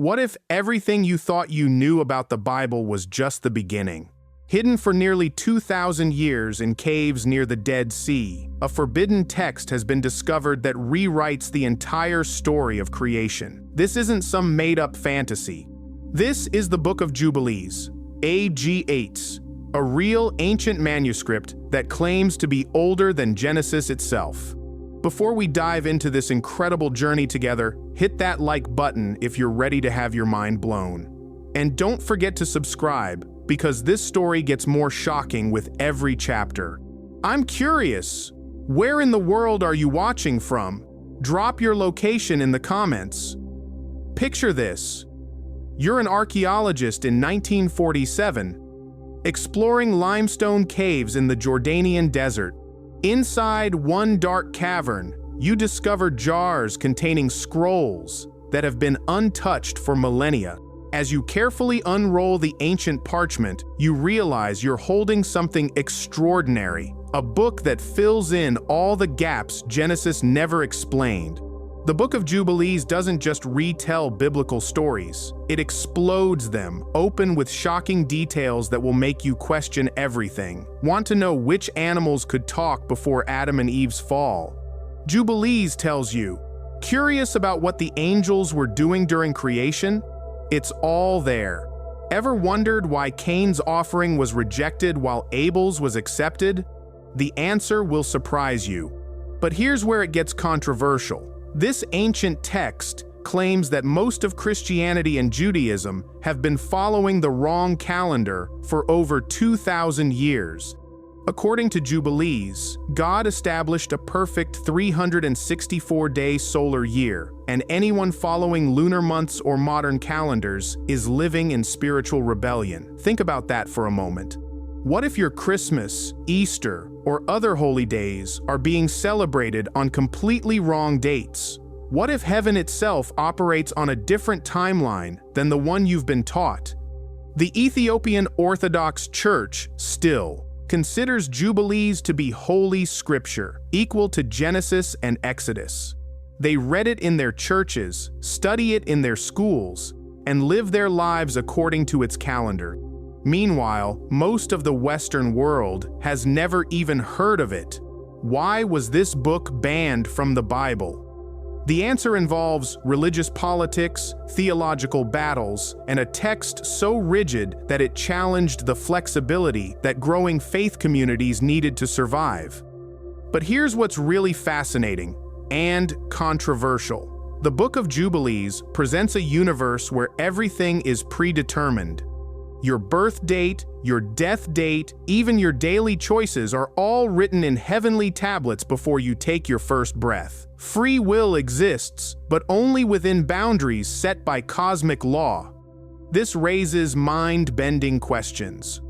What if everything you thought you knew about the Bible was just the beginning? Hidden for nearly 2,000 years in caves near the Dead Sea, a forbidden text has been discovered that rewrites the entire story of creation. This isn't some made-up fantasy. This is the Book of Jubilees, A.G. 8, a real ancient manuscript that claims to be older than Genesis itself. Before we dive into this incredible journey together, hit that like button if you're ready to have your mind blown. And don't forget to subscribe, because this story gets more shocking with every chapter. I'm curious, where in the world are you watching from? Drop your location in the comments. Picture this. You're an archaeologist in 1947, exploring limestone caves in the Jordanian desert. Inside one dark cavern, you discover jars containing scrolls that have been untouched for millennia. As you carefully unroll the ancient parchment, you realize you're holding something extraordinary, a book that fills in all the gaps Genesis never explained. The Book of Jubilees doesn't just retell biblical stories, it explodes them, open with shocking details that will make you question everything. Want to know which animals could talk before Adam and Eve's fall? Jubilees tells you. Curious about what the angels were doing during creation? It's all there. Ever wondered why Cain's offering was rejected while Abel's was accepted? The answer will surprise you. But here's where it gets controversial. This ancient text claims that most of Christianity and Judaism have been following the wrong calendar for over 2,000 years. According to Jubilees, God established a perfect 364-day solar year, and anyone following lunar months or modern calendars is living in spiritual rebellion. Think about that for a moment. What if your Christmas, Easter, or other holy days are being celebrated on completely wrong dates? What if heaven itself operates on a different timeline than the one you've been taught? The Ethiopian Orthodox Church still considers Jubilees to be holy scripture, equal to Genesis and Exodus. They read it in their churches, study it in their schools, and live their lives according to its calendar. Meanwhile, most of the Western world has never even heard of it. Why was this book banned from the Bible? The answer involves religious politics, theological battles, and a text so rigid that it challenged the flexibility that growing faith communities needed to survive. But here's what's really fascinating and controversial. The Book of Jubilees presents a universe where everything is predetermined. Your birth date, your death date, even your daily choices are all written in heavenly tablets before you take your first breath. Free will exists, but only within boundaries set by cosmic law. This raises mind-bending questions.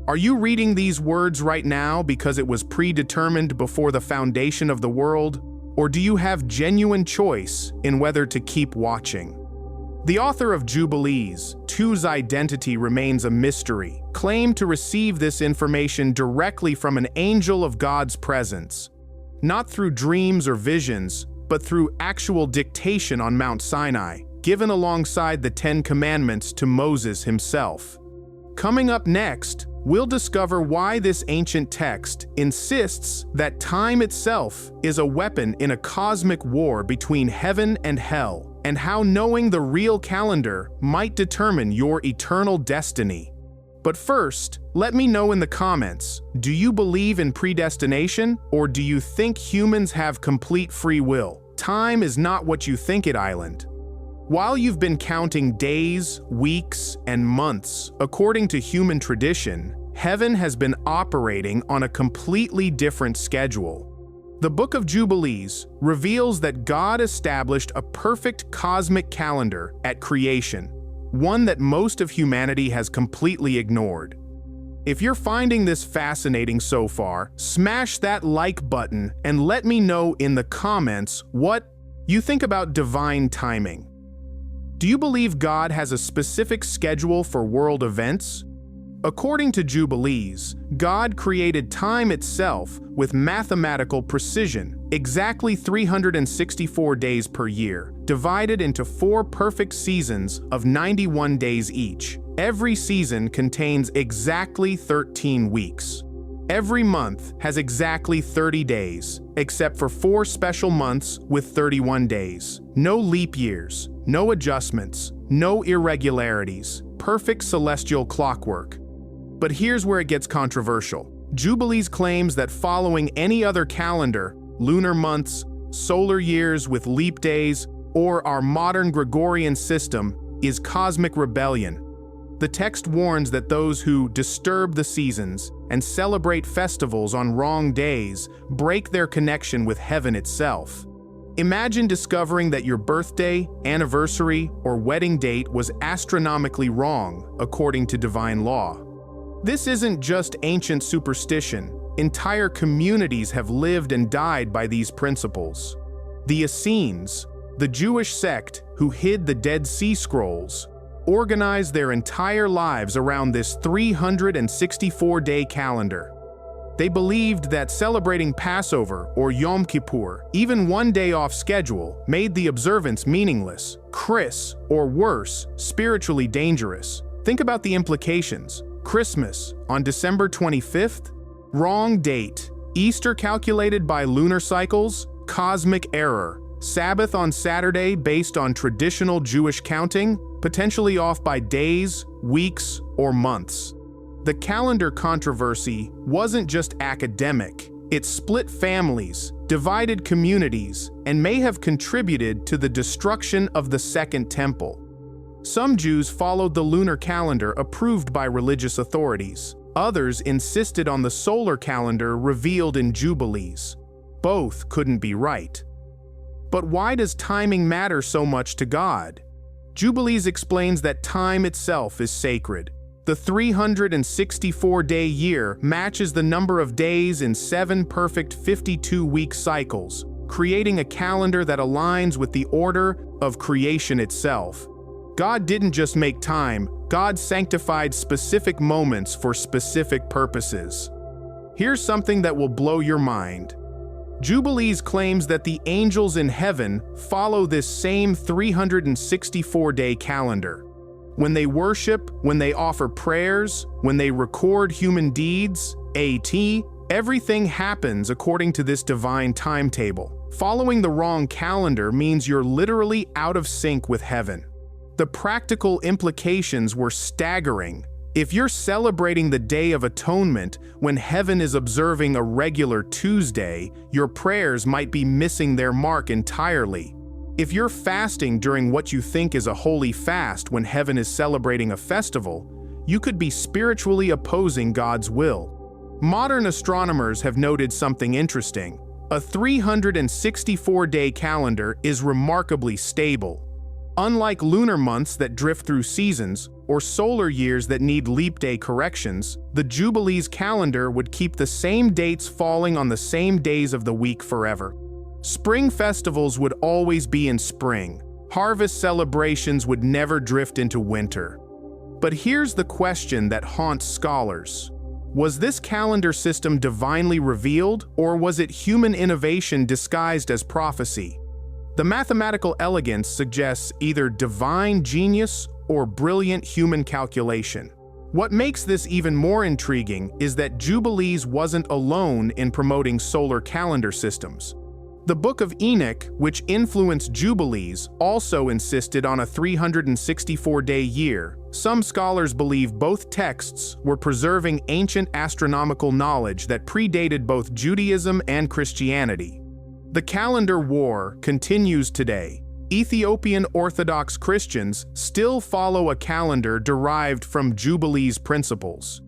Are you reading these words right now because it was predetermined before the foundation of the world? Or do you have genuine choice in whether to keep watching? The author of Jubilees, whose identity remains a mystery, claimed to receive this information directly from an angel of God's presence. Not through dreams or visions, but through actual dictation on Mount Sinai, given alongside the 10 Commandments to Moses himself. Coming up next, we'll discover why this ancient text insists that time itself is a weapon in a cosmic war between heaven and hell, and how knowing the real calendar might determine your eternal destiny. But first, let me know in the comments, do you believe in predestination, or do you think humans have complete free will? Time is not what you think it, Island. While you've been counting days, weeks, and months, according to human tradition, heaven has been operating on a completely different schedule. The Book of Jubilees reveals that God established a perfect cosmic calendar at creation, one that most of humanity has completely ignored. If you're finding this fascinating so far, smash that like button and let me know in the comments what you think about divine timing. Do you believe God has a specific schedule for world events? According to Jubilees, God created time itself with mathematical precision, exactly 364 days per year, divided into 4 perfect seasons of 91 days each. Every season contains exactly 13 weeks. Every month has exactly 30 days, except for 4 special months with 31 days. No leap years, no adjustments, no irregularities, perfect celestial clockwork. But here's where it gets controversial. Jubilees claims that following any other calendar, lunar months, solar years with leap days, or our modern Gregorian system, is cosmic rebellion. The text warns that those who disturb the seasons and celebrate festivals on wrong days break their connection with heaven itself. Imagine discovering that your birthday, anniversary, or wedding date was astronomically wrong, according to divine law. This isn't just ancient superstition. Entire communities have lived and died by these principles. The Essenes, the Jewish sect who hid the Dead Sea Scrolls, organized their entire lives around this 364-day calendar. They believed that celebrating Passover or Yom Kippur, even one day off schedule, made the observance meaningless, Chris, or worse, spiritually dangerous. Think about the implications. Christmas on December 25th? Wrong date. Easter calculated by lunar cycles? Cosmic error. Sabbath on Saturday based on traditional Jewish counting? Potentially off by days, weeks, or months. The calendar controversy wasn't just academic. It split families, divided communities, and may have contributed to the destruction of the Second Temple. Some Jews followed the lunar calendar approved by religious authorities. Others insisted on the solar calendar revealed in Jubilees. Both couldn't be right. But why does timing matter so much to God? Jubilees explains that time itself is sacred. The 364-day year matches the number of days in 7 perfect 52-week cycles, creating a calendar that aligns with the order of creation itself. God didn't just make time, God sanctified specific moments for specific purposes. Here's something that will blow your mind. Jubilees claims that the angels in heaven follow this same 364-day calendar. When they worship, when they offer prayers, when they record human deeds, everything happens according to this divine timetable. Following the wrong calendar means you're literally out of sync with heaven. The practical implications were staggering. If you're celebrating the Day of Atonement when heaven is observing a regular Tuesday, your prayers might be missing their mark entirely. If you're fasting during what you think is a holy fast when heaven is celebrating a festival, you could be spiritually opposing God's will. Modern astronomers have noted something interesting. A 364-day calendar is remarkably stable. Unlike lunar months that drift through seasons, or solar years that need leap day corrections, the Jubilees calendar would keep the same dates falling on the same days of the week forever. Spring festivals would always be in spring. Harvest celebrations would never drift into winter. But here's the question that haunts scholars. Was this calendar system divinely revealed, or was it human innovation disguised as prophecy? The mathematical elegance suggests either divine genius or brilliant human calculation. What makes this even more intriguing is that Jubilees wasn't alone in promoting solar calendar systems. The Book of Enoch, which influenced Jubilees, also insisted on a 364-day year. Some scholars believe both texts were preserving ancient astronomical knowledge that predated both Judaism and Christianity. The calendar war continues today. Ethiopian Orthodox Christians still follow a calendar derived from Jubilees principles.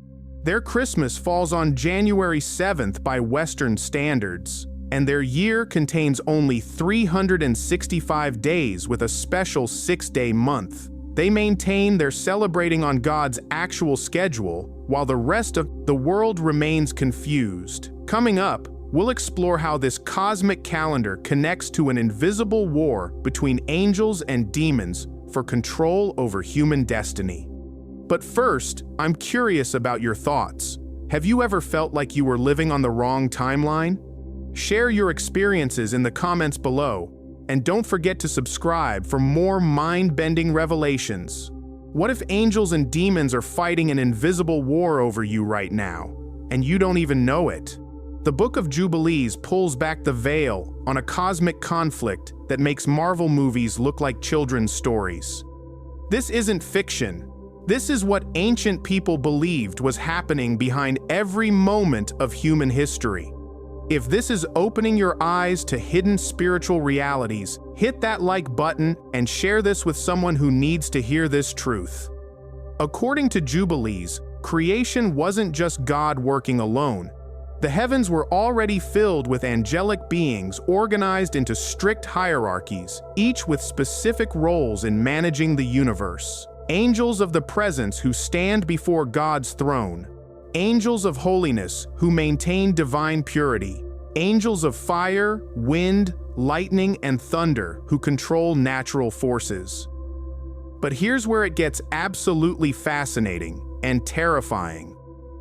Their Christmas falls on January 7th by Western standards, and their year contains only 365 days with a special 6-day month. They maintain they're celebrating on God's actual schedule, while the rest of the world remains confused. Coming up, we'll explore how this cosmic calendar connects to an invisible war between angels and demons for control over human destiny. But first, I'm curious about your thoughts. Have you ever felt like you were living on the wrong timeline? Share your experiences in the comments below, and don't forget to subscribe for more mind-bending revelations. What if angels and demons are fighting an invisible war over you right now, and you don't even know it? The Book of Jubilees pulls back the veil on a cosmic conflict that makes Marvel movies look like children's stories. This isn't fiction. This is what ancient people believed was happening behind every moment of human history. If this is opening your eyes to hidden spiritual realities, hit that like button and share this with someone who needs to hear this truth. According to Jubilees, creation wasn't just God working alone. The heavens were already filled with angelic beings organized into strict hierarchies, each with specific roles in managing the universe. Angels of the presence who stand before God's throne. Angels of holiness who maintain divine purity. Angels of fire, wind, lightning, and thunder who control natural forces. But here's where it gets absolutely fascinating and terrifying.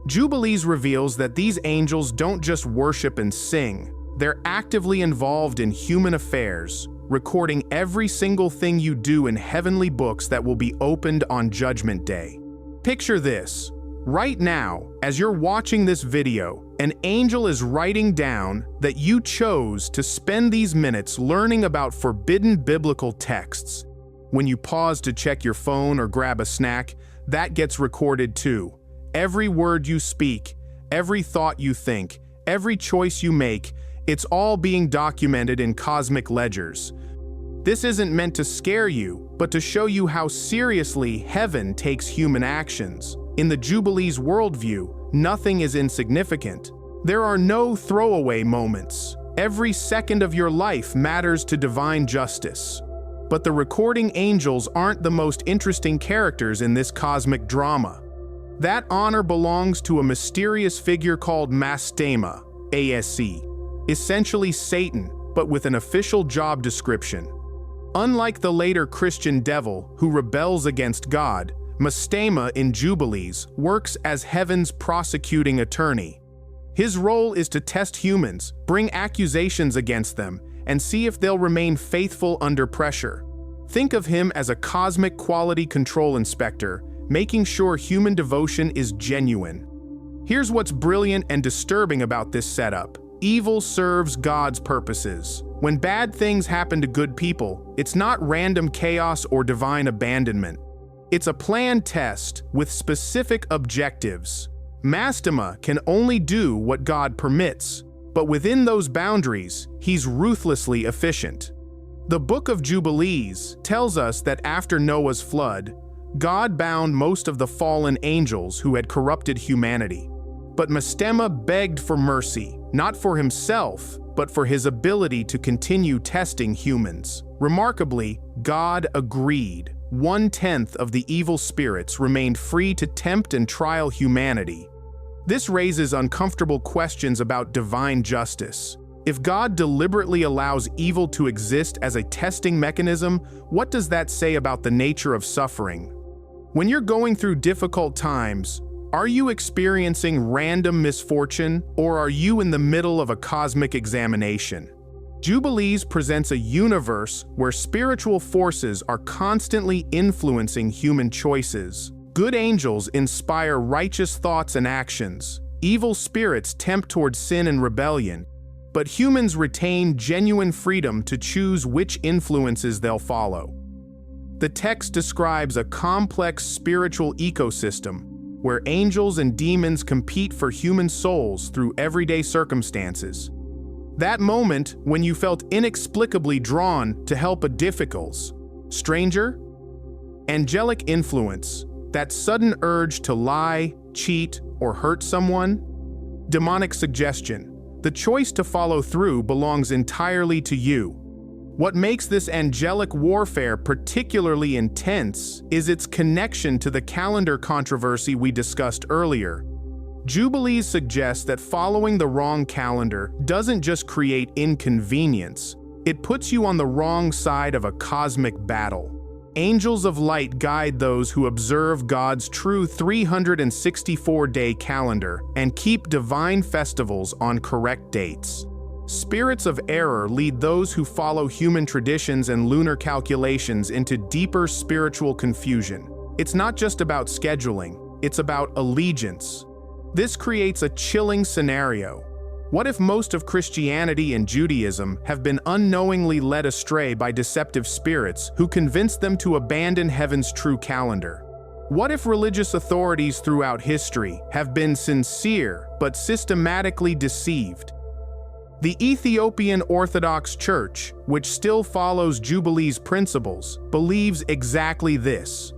Jubilees reveals that these angels don't just worship and sing. They're actively involved in human affairs, recording every single thing you do in heavenly books that will be opened on Judgment Day. Picture this. Right now, as you're watching this video, an angel is writing down that you chose to spend these minutes learning about forbidden biblical texts. When you pause to check your phone or grab a snack, that gets recorded too. Every word you speak, every thought you think, every choice you make, it's all being documented in cosmic ledgers. This isn't meant to scare you, but to show you how seriously heaven takes human actions. In the Jubilees worldview, nothing is insignificant. There are no throwaway moments. Every second of your life matters to divine justice. But the recording angels aren't the most interesting characters in this cosmic drama. That honor belongs to a mysterious figure called Mastema, ASC, essentially Satan, but with an official job description. Unlike the later Christian devil who rebels against God, Mastema in Jubilees works as heaven's prosecuting attorney. His role is to test humans, bring accusations against them, and see if they'll remain faithful under pressure. Think of him as a cosmic quality control inspector, making sure human devotion is genuine. Here's what's brilliant and disturbing about this setup. Evil serves God's purposes. When bad things happen to good people, it's not random chaos or divine abandonment. It's a planned test with specific objectives. Mastema can only do what God permits, but within those boundaries, he's ruthlessly efficient. The Book of Jubilees tells us that after Noah's flood, God bound most of the fallen angels who had corrupted humanity. But Mastema begged for mercy, not for himself, but for his ability to continue testing humans. Remarkably, God agreed. 1/10 of the evil spirits remained free to tempt and trial humanity. This raises uncomfortable questions about divine justice. If God deliberately allows evil to exist as a testing mechanism, what does that say about the nature of suffering? When you're going through difficult times, are you experiencing random misfortune, or are you in the middle of a cosmic examination? Jubilees presents a universe where spiritual forces are constantly influencing human choices. Good angels inspire righteous thoughts and actions. Evil spirits tempt toward sin and rebellion. But humans retain genuine freedom to choose which influences they'll follow. The text describes a complex spiritual ecosystem where angels and demons compete for human souls through everyday circumstances. That moment when you felt inexplicably drawn to help a difficult stranger? Angelic influence, that sudden urge to lie, cheat, or hurt someone? Demonic suggestion, the choice to follow through belongs entirely to you. What makes this angelic warfare particularly intense is its connection to the calendar controversy we discussed earlier. Jubilees suggests that following the wrong calendar doesn't just create inconvenience, it puts you on the wrong side of a cosmic battle. Angels of light guide those who observe God's true 364-day calendar and keep divine festivals on correct dates. Spirits of error lead those who follow human traditions and lunar calculations into deeper spiritual confusion. It's not just about scheduling, it's about allegiance. This creates a chilling scenario. What if most of Christianity and Judaism have been unknowingly led astray by deceptive spirits who convinced them to abandon heaven's true calendar? What if religious authorities throughout history have been sincere but systematically deceived? The Ethiopian Orthodox Church, which still follows Jubilees principles, believes exactly this.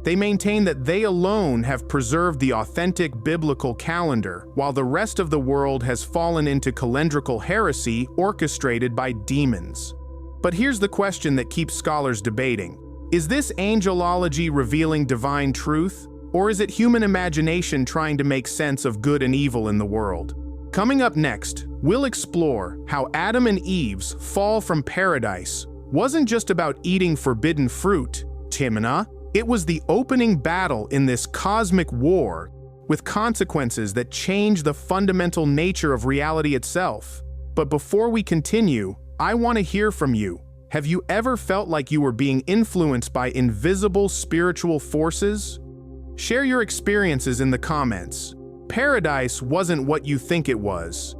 They maintain that they alone have preserved the authentic biblical calendar, while the rest of the world has fallen into calendrical heresy orchestrated by demons. But here's the question that keeps scholars debating. Is this angelology revealing divine truth, or is it human imagination trying to make sense of good and evil in the world? Coming up next, we'll explore how Adam and Eve's fall from paradise wasn't just about eating forbidden fruit, Timna. It was the opening battle in this cosmic war, with consequences that change the fundamental nature of reality itself. But before we continue, I want to hear from you. Have you ever felt like you were being influenced by invisible spiritual forces? Share your experiences in the comments. Paradise wasn't what you think it was.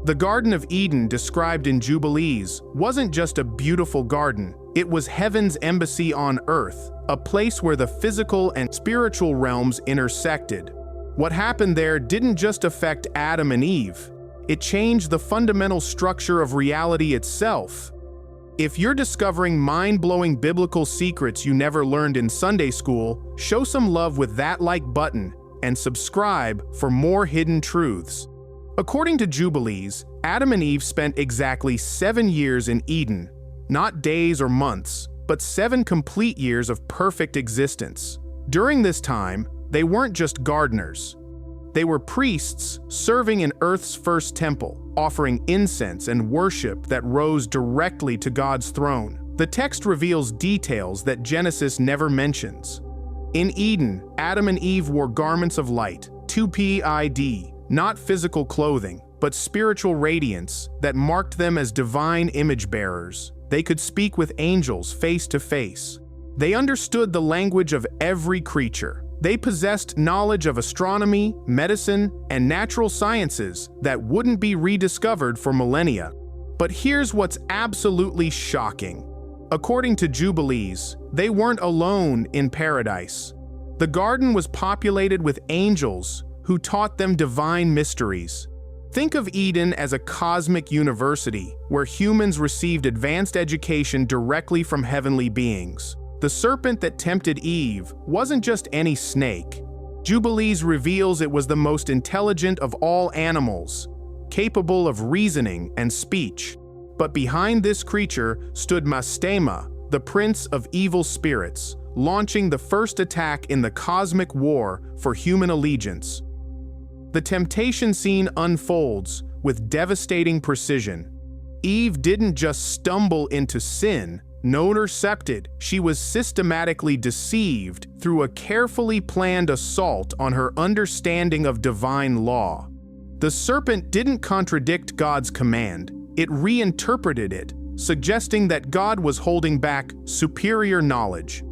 The Garden of Eden described in Jubilees wasn't just a beautiful garden, it was heaven's embassy on earth, a place where the physical and spiritual realms intersected. What happened there didn't just affect Adam and Eve, it changed the fundamental structure of reality itself. If you're discovering mind-blowing biblical secrets you never learned in Sunday school, show some love with that like button and subscribe for more hidden truths. According to Jubilees, Adam and Eve spent exactly 7 years in Eden, not days or months, but 7 complete years of perfect existence. During this time, they weren't just gardeners. They were priests serving in Earth's first temple, offering incense and worship that rose directly to God's throne. The text reveals details that Genesis never mentions. In Eden, Adam and Eve wore garments of light, 2PID, not physical clothing, but spiritual radiance that marked them as divine image bearers. They could speak with angels face to face. They understood the language of every creature. They possessed knowledge of astronomy, medicine, and natural sciences that wouldn't be rediscovered for millennia. But here's what's absolutely shocking. According to Jubilees, they weren't alone in paradise. The garden was populated with angels who taught them divine mysteries. Think of Eden as a cosmic university where humans received advanced education directly from heavenly beings. The serpent that tempted Eve wasn't just any snake. Jubilees reveals it was the most intelligent of all animals, capable of reasoning and speech. But behind this creature stood Mastema, the prince of evil spirits, launching the first attack in the cosmic war for human allegiance. The temptation scene unfolds with devastating precision. Eve didn't just stumble into sin, non-intercepted, she was systematically deceived through a carefully planned assault on her understanding of divine law. The serpent didn't contradict God's command, it reinterpreted it, suggesting that God was holding back superior knowledge.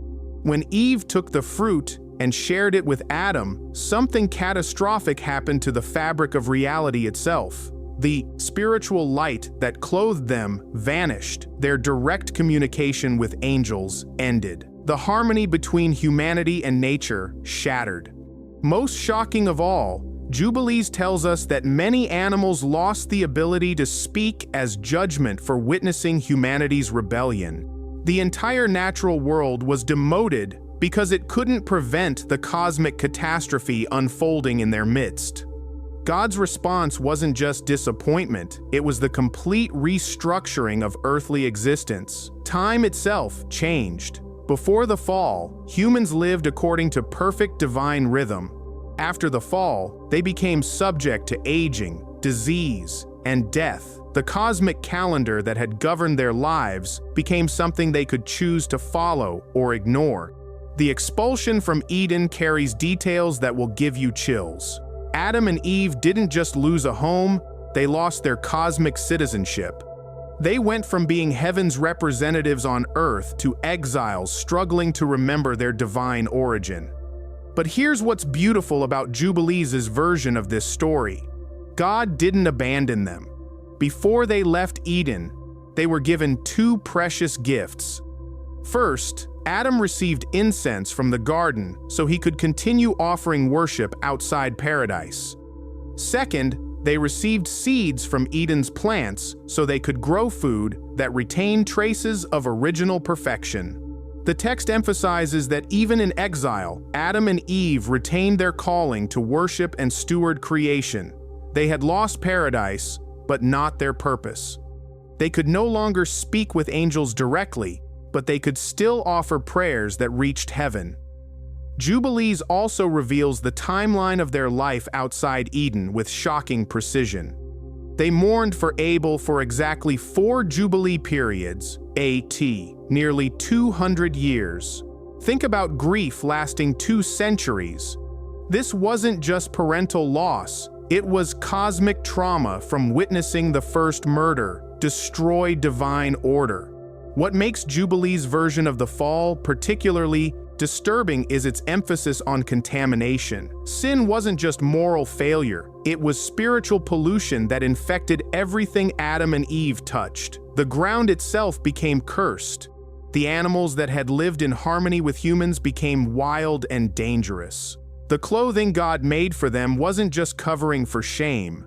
When Eve took the fruit and shared it with Adam, something catastrophic happened to the fabric of reality itself. The spiritual light that clothed them vanished. Their direct communication with angels ended. The harmony between humanity and nature shattered. Most shocking of all, Jubilees tells us that many animals lost the ability to speak as judgment for witnessing humanity's rebellion. The entire natural world was demoted because it couldn't prevent the cosmic catastrophe unfolding in their midst. God's response wasn't just disappointment, it was the complete restructuring of earthly existence. Time itself changed. Before the fall, humans lived according to perfect divine rhythm. After the fall, they became subject to aging, disease, and death. The cosmic calendar that had governed their lives became something they could choose to follow or ignore. The expulsion from Eden carries details that will give you chills. Adam and Eve didn't just lose a home, they lost their cosmic citizenship. They went from being heaven's representatives on earth to exiles struggling to remember their divine origin. But here's what's beautiful about Jubilees' version of this story. God didn't abandon them. Before they left Eden, they were given two precious gifts. First, Adam received incense from the garden so he could continue offering worship outside paradise. Second, they received seeds from Eden's plants so they could grow food that retained traces of original perfection. The text emphasizes that even in exile, Adam and Eve retained their calling to worship and steward creation. They had lost paradise, but not their purpose. They could no longer speak with angels directly, but they could still offer prayers that reached heaven. Jubilees also reveals the timeline of their life outside Eden with shocking precision. They mourned for Abel for exactly 4 Jubilee periods, A.T., nearly 200 years. Think about grief lasting 2 centuries. This wasn't just parental loss, it was cosmic trauma from witnessing the first murder, destroy divine order. What makes Jubilees' version of the fall particularly disturbing is its emphasis on contamination. Sin wasn't just moral failure, it was spiritual pollution that infected everything Adam and Eve touched. The ground itself became cursed. The animals that had lived in harmony with humans became wild and dangerous. The clothing God made for them wasn't just covering for shame.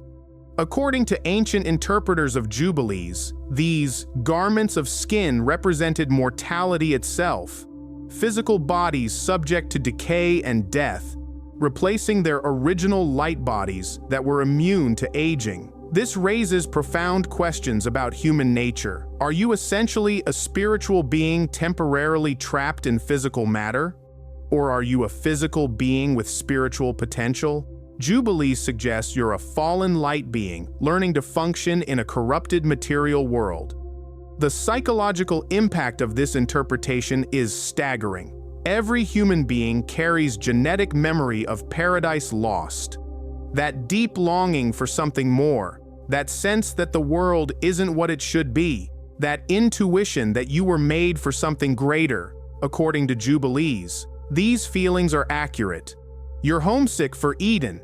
According to ancient interpreters of Jubilees, these garments of skin represented mortality itself, physical bodies subject to decay and death, replacing their original light bodies that were immune to aging. This raises profound questions about human nature. Are you essentially a spiritual being temporarily trapped in physical matter? Or are you a physical being with spiritual potential? Jubilees suggests you're a fallen light being, learning to function in a corrupted material world. The psychological impact of this interpretation is staggering. Every human being carries genetic memory of paradise lost. That deep longing for something more, that sense that the world isn't what it should be, that intuition that you were made for something greater, according to Jubilees. These feelings are accurate. You're homesick for Eden.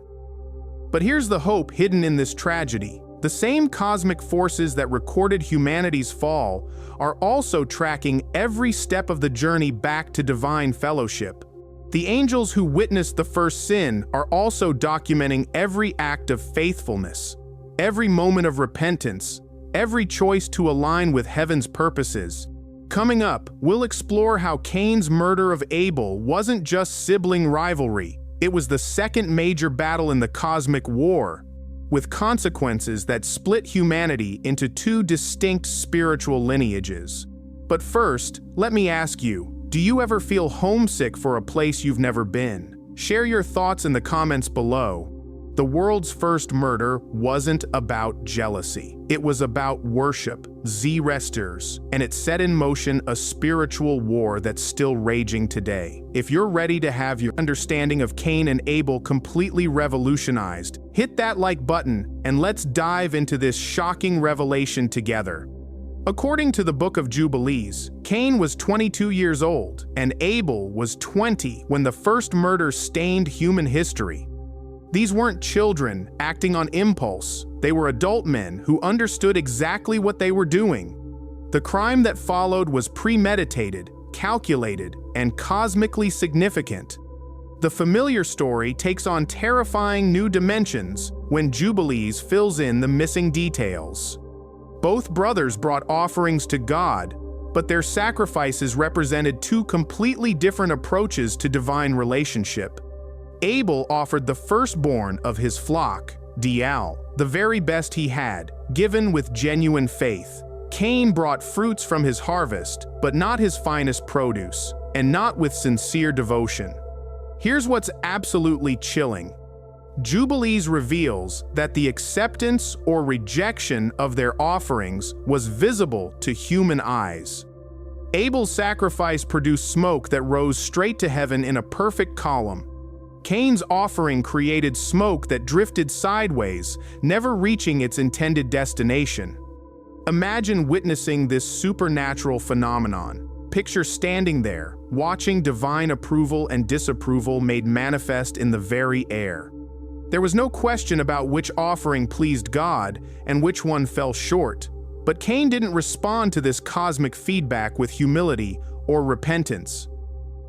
But here's the hope hidden in this tragedy. The same cosmic forces that recorded humanity's fall are also tracking every step of the journey back to divine fellowship. The angels who witnessed the first sin are also documenting every act of faithfulness, every moment of repentance, every choice to align with heaven's purposes. Coming up, we'll explore how Cain's murder of Abel wasn't just sibling rivalry. It was the second major battle in the cosmic war, with consequences that split humanity into 2 distinct spiritual lineages. But first, let me ask you, do you ever feel homesick for a place you've never been? Share your thoughts in the comments below. The world's first murder wasn't about jealousy. It was about worship, Zeresters, and it set in motion a spiritual war that's still raging today. If you're ready to have your understanding of Cain and Abel completely revolutionized, hit that like button and let's dive into this shocking revelation together. According to the Book of Jubilees, Cain was 22 years old and Abel was 20 when the first murder stained human history. These weren't children acting on impulse. They were adult men who understood exactly what they were doing. The crime that followed was premeditated, calculated, and cosmically significant. The familiar story takes on terrifying new dimensions when Jubilees fills in the missing details. Both brothers brought offerings to God, but their sacrifices represented 2 completely different approaches to divine relationship. Abel offered the firstborn of his flock, Dial, the very best he had, given with genuine faith. Cain brought fruits from his harvest, but not his finest produce, and not with sincere devotion. Here's what's absolutely chilling. Jubilees reveals that the acceptance or rejection of their offerings was visible to human eyes. Abel's sacrifice produced smoke that rose straight to heaven in a perfect column. Cain's offering created smoke that drifted sideways, never reaching its intended destination. Imagine witnessing this supernatural phenomenon. Picture standing there, watching divine approval and disapproval made manifest in the very air. There was no question about which offering pleased God and which one fell short. But Cain didn't respond to this cosmic feedback with humility or repentance.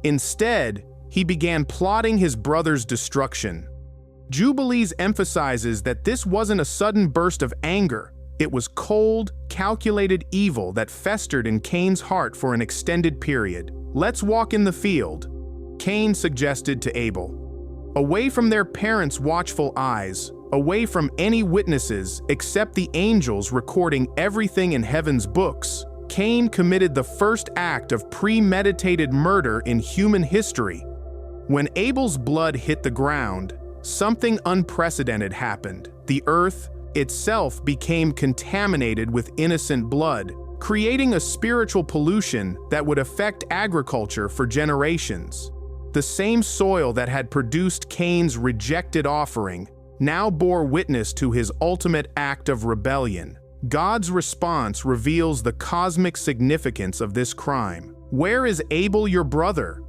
Instead, he began plotting his brother's destruction. Jubilees emphasizes that this wasn't a sudden burst of anger. It was cold, calculated evil that festered in Cain's heart for an extended period. "Let's walk in the field," Cain suggested to Abel. Away from their parents' watchful eyes, away from any witnesses except the angels recording everything in heaven's books, Cain committed the first act of premeditated murder in human history. When Abel's blood hit the ground, something unprecedented happened. The earth itself became contaminated with innocent blood, creating a spiritual pollution that would affect agriculture for generations. The same soil that had produced Cain's rejected offering now bore witness to his ultimate act of rebellion. God's response reveals the cosmic significance of this crime. "Where is Abel, your brother?"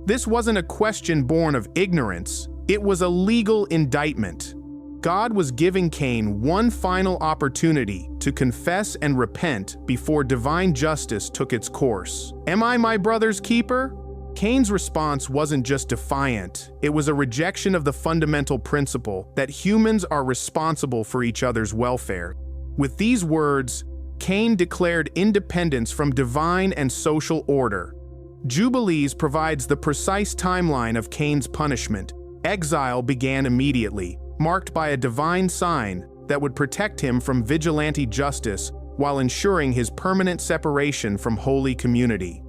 This wasn't a question born of ignorance, it was a legal indictment. God was giving Cain one final opportunity to confess and repent before divine justice took its course. "Am I my brother's keeper?" Cain's response wasn't just defiant, it was a rejection of the fundamental principle that humans are responsible for each other's welfare. With these words, Cain declared independence from divine and social order. Jubilees provides the precise timeline of Cain's punishment. Exile began immediately, marked by a divine sign that would protect him from vigilante justice while ensuring his permanent separation from holy community.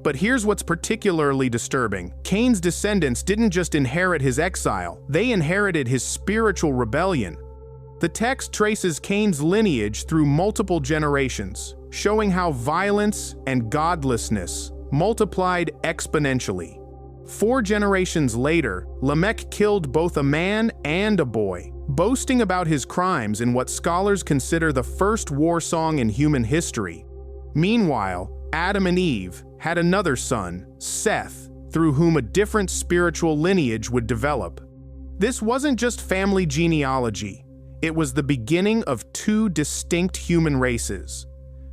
But here's what's particularly disturbing. Cain's descendants didn't just inherit his exile, they inherited his spiritual rebellion. The text traces Cain's lineage through multiple generations, showing how violence and godlessness multiplied exponentially. 4 generations later, Lamech killed both a man and a boy, boasting about his crimes in what scholars consider the first war song in human history. Meanwhile, Adam and Eve had another son, Seth, through whom a different spiritual lineage would develop. This wasn't just family genealogy, it was the beginning of 2 distinct human races.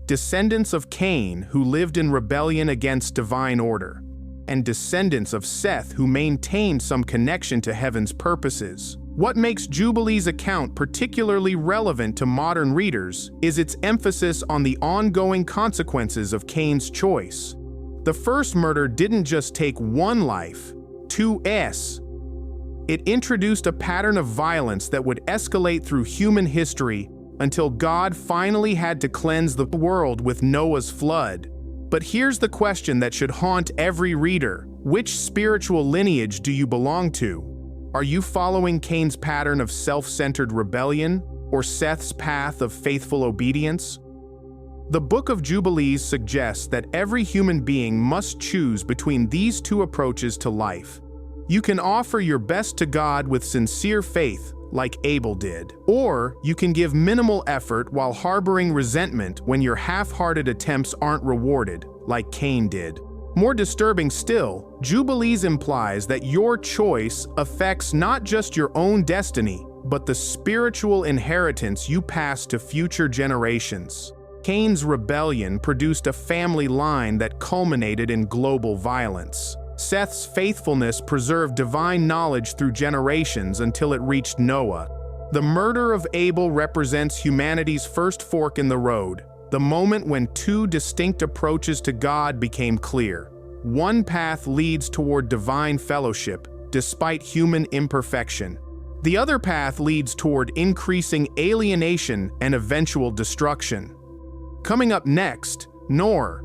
Descendants of Cain, who lived in rebellion against divine order, and descendants of Seth, who maintained some connection to heaven's purposes. What makes Jubilees' account particularly relevant to modern readers is its emphasis on the ongoing consequences of Cain's choice. The first murder didn't just take one life, 2s. It introduced a pattern of violence that would escalate through human history until God finally had to cleanse the world with Noah's flood. But here's the question that should haunt every reader. Which spiritual lineage do you belong to? Are you following Cain's pattern of self-centered rebellion or Seth's path of faithful obedience? The Book of Jubilees suggests that every human being must choose between these 2 approaches to life. You can offer your best to God with sincere faith, like Abel did, or you can give minimal effort while harboring resentment when your half-hearted attempts aren't rewarded, like Cain did. More disturbing still, Jubilees implies that your choice affects not just your own destiny, but the spiritual inheritance you pass to future generations. Cain's rebellion produced a family line that culminated in global violence. Seth's faithfulness preserved divine knowledge through generations until it reached Noah. The murder of Abel represents humanity's first fork in the road, the moment when 2 distinct approaches to God became clear. One path leads toward divine fellowship, despite human imperfection. The other path leads toward increasing alienation and eventual destruction. Coming up next, Nor.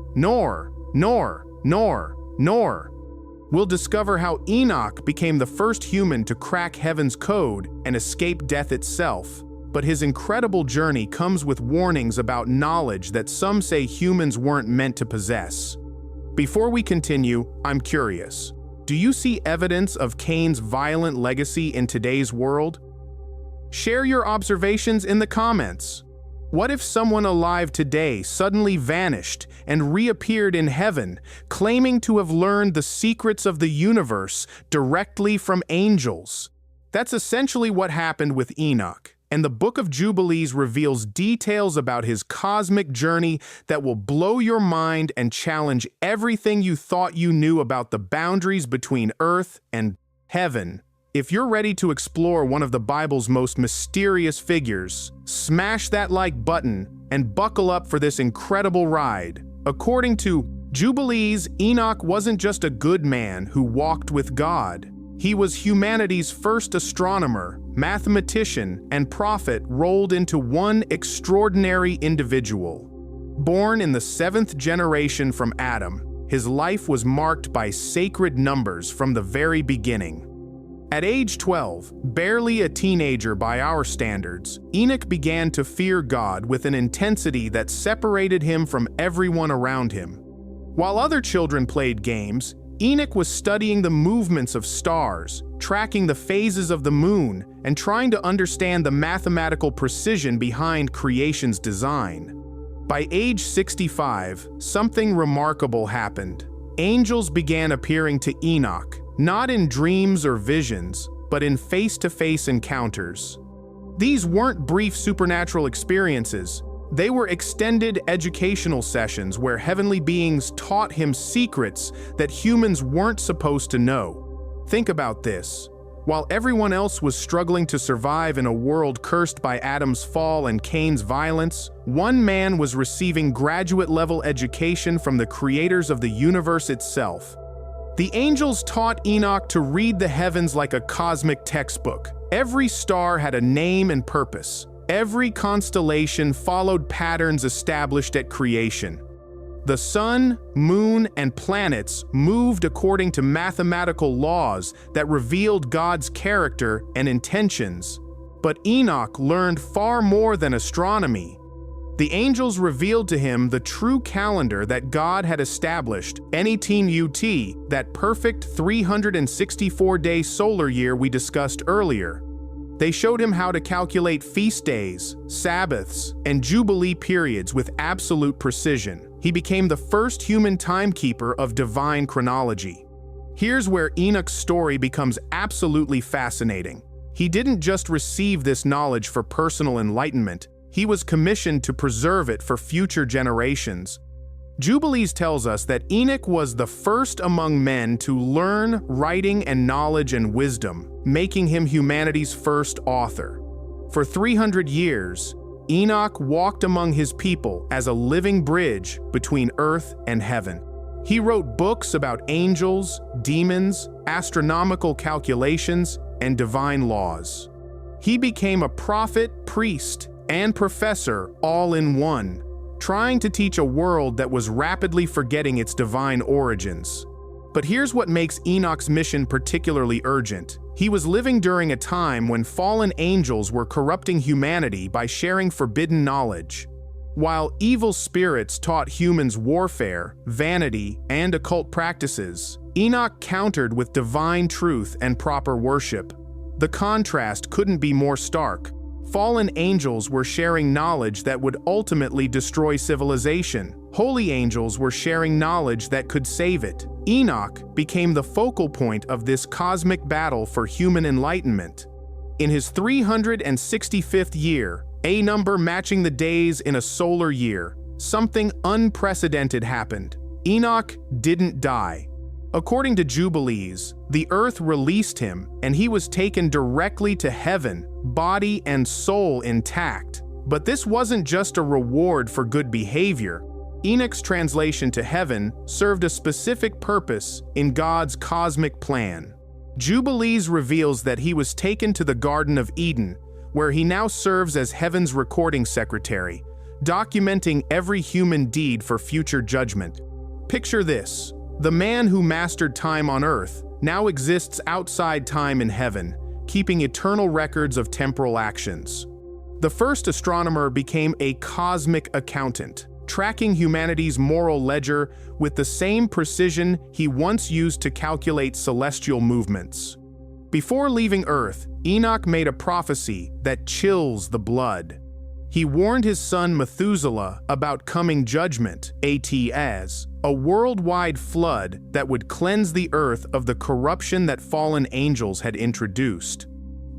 We'll discover how Enoch became the first human to crack heaven's code and escape death itself. But his incredible journey comes with warnings about knowledge that some say humans weren't meant to possess. Before we continue, I'm curious. Do you see evidence of Cain's violent legacy in today's world? Share your observations in the comments. What if someone alive today suddenly vanished and reappeared in heaven, claiming to have learned the secrets of the universe directly from angels? That's essentially what happened with Enoch, and the Book of Jubilees reveals details about his cosmic journey that will blow your mind and challenge everything you thought you knew about the boundaries between earth and heaven. If you're ready to explore one of the Bible's most mysterious figures, smash that like button and buckle up for this incredible ride. According to Jubilees, Enoch wasn't just a good man who walked with God. He was humanity's first astronomer, mathematician, and prophet rolled into one extraordinary individual. Born in the 7th generation from Adam, his life was marked by sacred numbers from the very beginning. At age 12, barely a teenager by our standards, Enoch began to fear God with an intensity that separated him from everyone around him. While other children played games, Enoch was studying the movements of stars, tracking the phases of the moon, and trying to understand the mathematical precision behind creation's design. By age 65, something remarkable happened. Angels began appearing to Enoch, not in dreams or visions, but in face-to-face encounters. These weren't brief supernatural experiences. They were extended educational sessions where heavenly beings taught him secrets that humans weren't supposed to know. Think about this. While everyone else was struggling to survive in a world cursed by Adam's fall and Cain's violence, one man was receiving graduate-level education from the creators of the universe itself. The angels taught Enoch to read the heavens like a cosmic textbook. Every star had a name and purpose. Every constellation followed patterns established at creation. The sun, moon, and planets moved according to mathematical laws that revealed God's character and intentions. But Enoch learned far more than astronomy. The angels revealed to him the true calendar that God had established, NETUT, that perfect 364-day solar year we discussed earlier. They showed him how to calculate feast days, Sabbaths, and Jubilee periods with absolute precision. He became the first human timekeeper of divine chronology. Here's where Enoch's story becomes absolutely fascinating. He didn't just receive this knowledge for personal enlightenment. He was commissioned to preserve it for future generations. Jubilees tells us that Enoch was the first among men to learn writing and knowledge and wisdom, making him humanity's first author. For 300 years, Enoch walked among his people as a living bridge between earth and heaven. He wrote books about angels, demons, astronomical calculations, and divine laws. He became a prophet, priest, and professor all in one, trying to teach a world that was rapidly forgetting its divine origins. But here's what makes Enoch's mission particularly urgent. He was living during a time when fallen angels were corrupting humanity by sharing forbidden knowledge. While evil spirits taught humans warfare, vanity, and occult practices, Enoch countered with divine truth and proper worship. The contrast couldn't be more stark. Fallen angels were sharing knowledge that would ultimately destroy civilization. Holy angels were sharing knowledge that could save it. Enoch became the focal point of this cosmic battle for human enlightenment. In his 365th year, a number matching the days in a solar year, something unprecedented happened. Enoch didn't die. According to Jubilees, the earth released him, and he was taken directly to heaven, body and soul intact. But this wasn't just a reward for good behavior. Enoch's translation to heaven served a specific purpose in God's cosmic plan. Jubilees reveals that he was taken to the Garden of Eden, where he now serves as heaven's recording secretary, documenting every human deed for future judgment. Picture this. The man who mastered time on earth now exists outside time in heaven, keeping eternal records of temporal actions. The first astronomer became a cosmic accountant, tracking humanity's moral ledger with the same precision he once used to calculate celestial movements. Before leaving Earth, Enoch made a prophecy that chills the blood. He warned his son Methuselah about coming judgment, as a worldwide flood that would cleanse the earth of the corruption that fallen angels had introduced.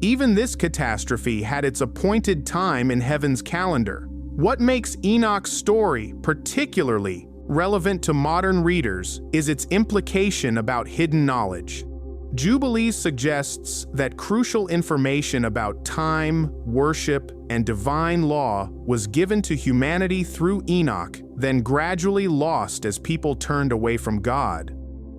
Even this catastrophe had its appointed time in heaven's calendar. What makes Enoch's story particularly relevant to modern readers is its implication about hidden knowledge. Jubilees suggests that crucial information about time, worship, and divine law was given to humanity through Enoch, then gradually lost as people turned away from God.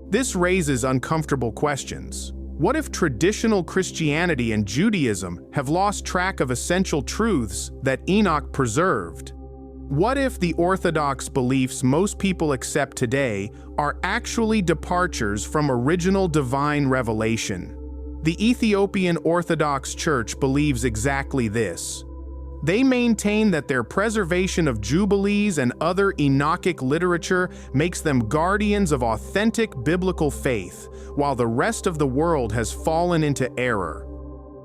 This raises uncomfortable questions. What if traditional Christianity and Judaism have lost track of essential truths that Enoch preserved? What if the orthodox beliefs most people accept today are actually departures from original divine revelation? The Ethiopian Orthodox Church believes exactly this. They maintain that their preservation of Jubilees and other Enochic literature makes them guardians of authentic biblical faith, while the rest of the world has fallen into error.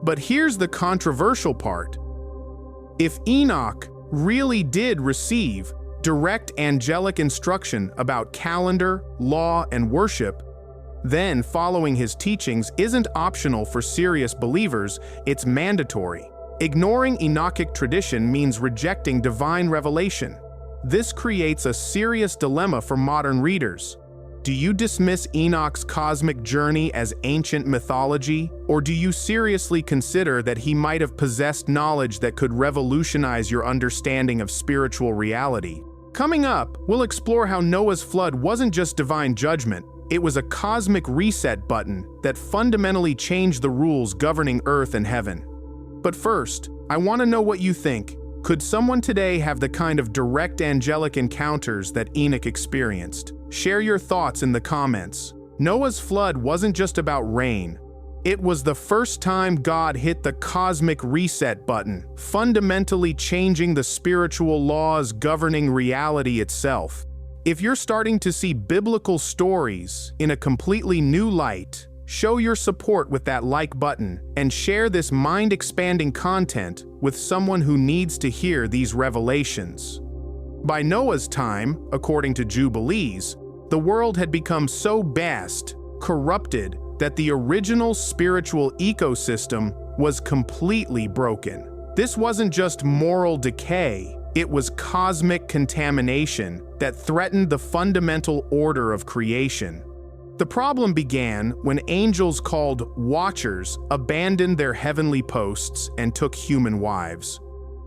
But here's the controversial part. If Enoch really did receive direct angelic instruction about calendar, law, and worship, then following his teachings isn't optional for serious believers, it's mandatory. Ignoring Enochic tradition means rejecting divine revelation. This creates a serious dilemma for modern readers. Do you dismiss Enoch's cosmic journey as ancient mythology, or do you seriously consider that he might have possessed knowledge that could revolutionize your understanding of spiritual reality? Coming up, we'll explore how Noah's flood wasn't just divine judgment, it was a cosmic reset button that fundamentally changed the rules governing earth and heaven. But first, I want to know what you think. Could someone today have the kind of direct angelic encounters that Enoch experienced? Share your thoughts in the comments. Noah's flood wasn't just about rain. It was the first time God hit the cosmic reset button, fundamentally changing the spiritual laws governing reality itself. If you're starting to see biblical stories in a completely new light, show your support with that like button and share this mind-expanding content with someone who needs to hear these revelations. By Noah's time, according to Jubilees, the world had become so vast, corrupted, that the original spiritual ecosystem was completely broken. This wasn't just moral decay, it was cosmic contamination that threatened the fundamental order of creation. The problem began when angels called Watchers abandoned their heavenly posts and took human wives.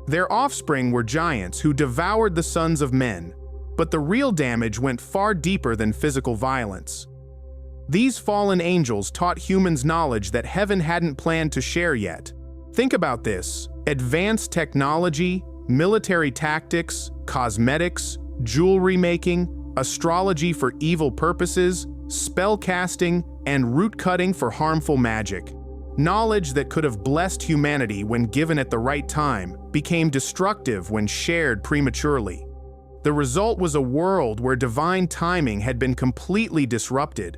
Their offspring were giants who devoured the sons of men, but the real damage went far deeper than physical violence. These fallen angels taught humans knowledge that heaven hadn't planned to share yet. Think about this: advanced technology, military tactics, cosmetics, jewelry making, astrology for evil purposes, spell casting, and root cutting for harmful magic. Knowledge that could have blessed humanity when given at the right time became destructive when shared prematurely. The result was a world where divine timing had been completely disrupted.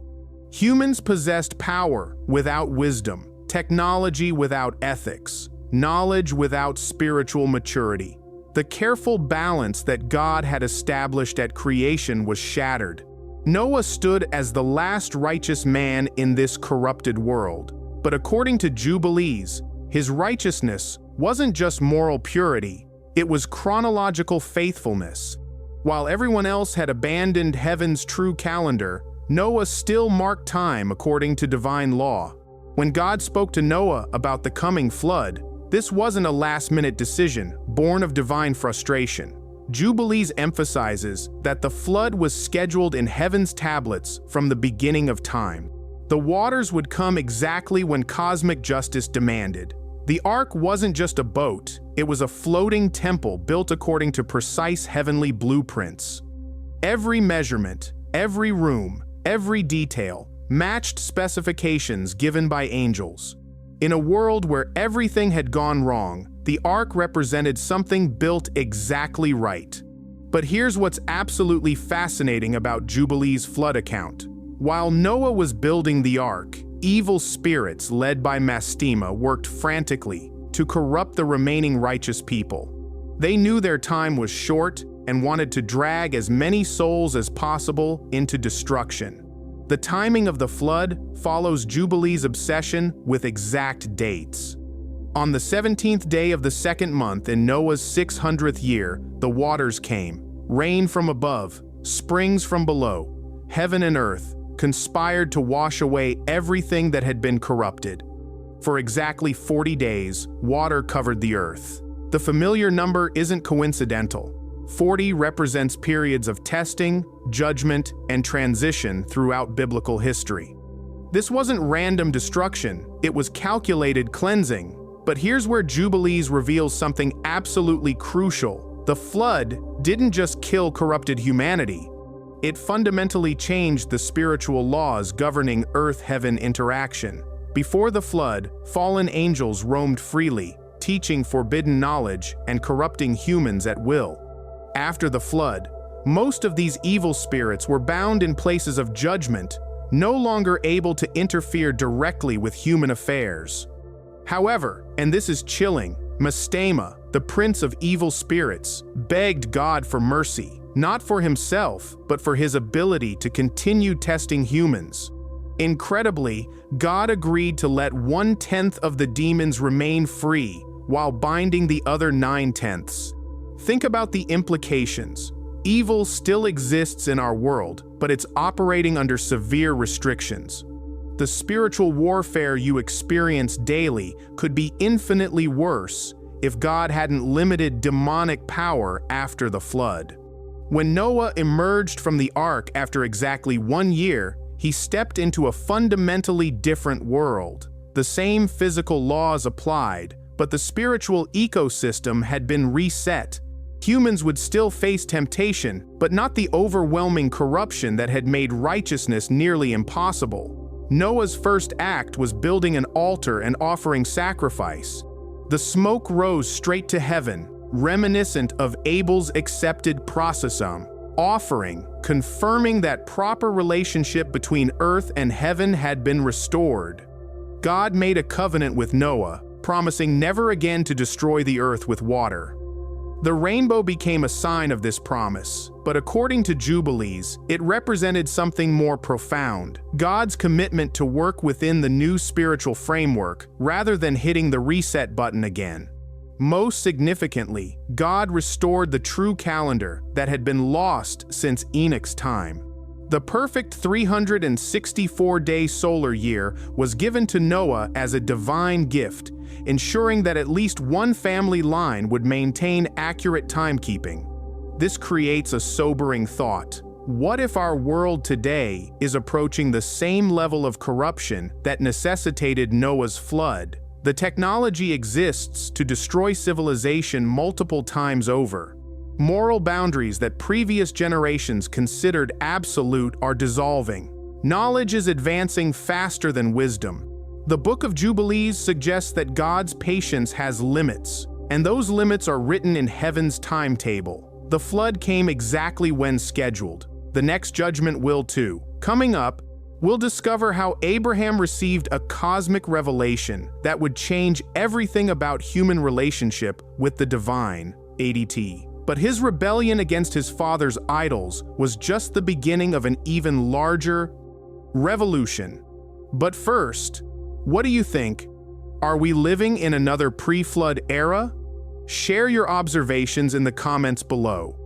Humans possessed power without wisdom, technology without ethics, knowledge without spiritual maturity. The careful balance that God had established at creation was shattered. Noah stood as the last righteous man in this corrupted world. But according to Jubilees, his righteousness wasn't just moral purity, it was chronological faithfulness. While everyone else had abandoned heaven's true calendar, Noah still marked time according to divine law. When God spoke to Noah about the coming flood, this wasn't a last-minute decision born of divine frustration. Jubilees emphasizes that the flood was scheduled in heaven's tablets from the beginning of time. The waters would come exactly when cosmic justice demanded. The ark wasn't just a boat, it was a floating temple built according to precise heavenly blueprints. Every measurement, every room, Every detail matched specifications given by angels. In a world where everything had gone wrong, the ark represented something built exactly right. But here's what's absolutely fascinating about Jubilees' flood account. While Noah was building the ark, evil spirits led by Mastema worked frantically to corrupt the remaining righteous people. They knew their time was short and wanted to drag as many souls as possible into destruction. The timing of the flood follows Jubilees' obsession with exact dates. On the 17th day of the second month in Noah's 600th year, the waters came, rain from above, springs from below. Heaven and earth conspired to wash away everything that had been corrupted. For exactly 40 days, water covered the earth. The familiar number isn't coincidental. 40 represents periods of testing, judgment, and transition throughout biblical history. This wasn't random destruction, it was calculated cleansing. But here's where Jubilees reveals something absolutely crucial. The flood didn't just kill corrupted humanity. It fundamentally changed the spiritual laws governing earth-heaven interaction. Before the flood, fallen angels roamed freely, teaching forbidden knowledge and corrupting humans at will. After the flood, most of these evil spirits were bound in places of judgment, no longer able to interfere directly with human affairs. However, and this is chilling, Mastema, the prince of evil spirits, begged God for mercy, not for himself, but for his ability to continue testing humans. Incredibly, God agreed to let 1/10 of the demons remain free, while binding the other 9/10. Think about the implications. Evil still exists in our world, but it's operating under severe restrictions. The spiritual warfare you experience daily could be infinitely worse if God hadn't limited demonic power after the flood. When Noah emerged from the ark after exactly 1 year, he stepped into a fundamentally different world. The same physical laws applied, but the spiritual ecosystem had been reset. Humans would still face temptation, but not the overwhelming corruption that had made righteousness nearly impossible. Noah's first act was building an altar and offering sacrifice. The smoke rose straight to heaven, reminiscent of Abel's accepted prososum, offering, confirming that proper relationship between earth and heaven had been restored. God made a covenant with Noah, promising never again to destroy the earth with water. The rainbow became a sign of this promise, but according to Jubilees, it represented something more profound: God's commitment to work within the new spiritual framework rather than hitting the reset button again. Most significantly, God restored the true calendar that had been lost since Enoch's time. The perfect 364-day solar year was given to Noah as a divine gift, ensuring that at least one family line would maintain accurate timekeeping. This creates a sobering thought. What if our world today is approaching the same level of corruption that necessitated Noah's flood? The technology exists to destroy civilization multiple times over. Moral boundaries that previous generations considered absolute are dissolving. Knowledge is advancing faster than wisdom. The Book of Jubilees suggests that God's patience has limits, and those limits are written in heaven's timetable. The flood came exactly when scheduled. The next judgment will too. Coming up, we'll discover how Abraham received a cosmic revelation that would change everything about human relationship with the divine, ADT. But his rebellion against his father's idols was just the beginning of an even larger revolution. But first, what do you think? Are we living in another pre-flood era? Share your observations in the comments below.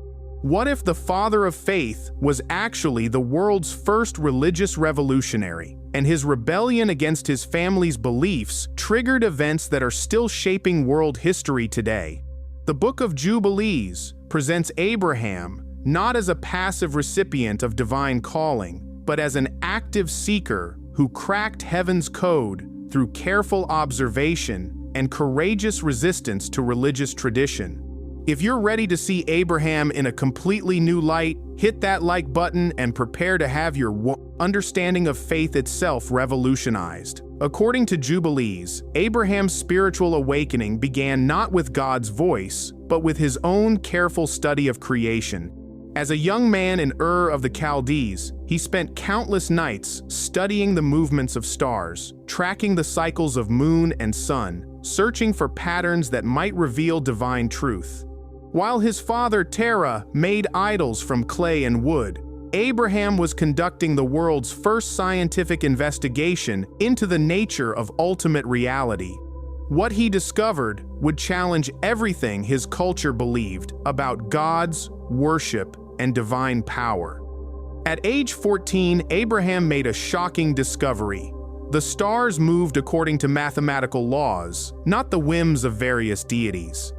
What if the father of faith was actually the world's first religious revolutionary, and his rebellion against his family's beliefs triggered events that are still shaping world history today? The Book of Jubilees presents Abraham not as a passive recipient of divine calling, but as an active seeker who cracked heaven's code through careful observation and courageous resistance to religious tradition. If you're ready to see Abraham in a completely new light, hit that like button and prepare to have your understanding of faith itself revolutionized. According to Jubilees, Abraham's spiritual awakening began not with God's voice, but with his own careful study of creation. As a young man in Ur of the Chaldees, he spent countless nights studying the movements of stars, tracking the cycles of moon and sun, searching for patterns that might reveal divine truth. While his father Terah made idols from clay and wood, Abraham was conducting the world's first scientific investigation into the nature of ultimate reality. What he discovered would challenge everything his culture believed about gods, worship, and divine power. At age 14, Abraham made a shocking discovery. The stars moved according to mathematical laws, not the whims of various deities.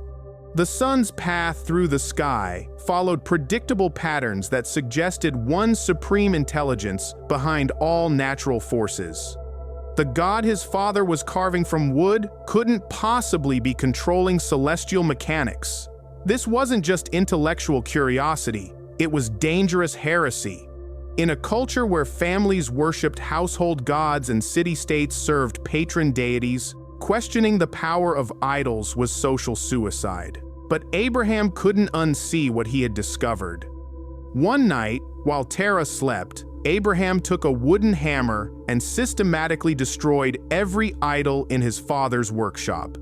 The sun's path through the sky followed predictable patterns that suggested one supreme intelligence behind all natural forces. The God his father was carving from wood couldn't possibly be controlling celestial mechanics. This wasn't just intellectual curiosity, it was dangerous heresy. In a culture where families worshipped household gods and city-states served patron deities, questioning the power of idols was social suicide. But Abraham couldn't unsee what he had discovered. One night, while Terah slept, Abraham took a wooden hammer and systematically destroyed every idol in his father's workshop.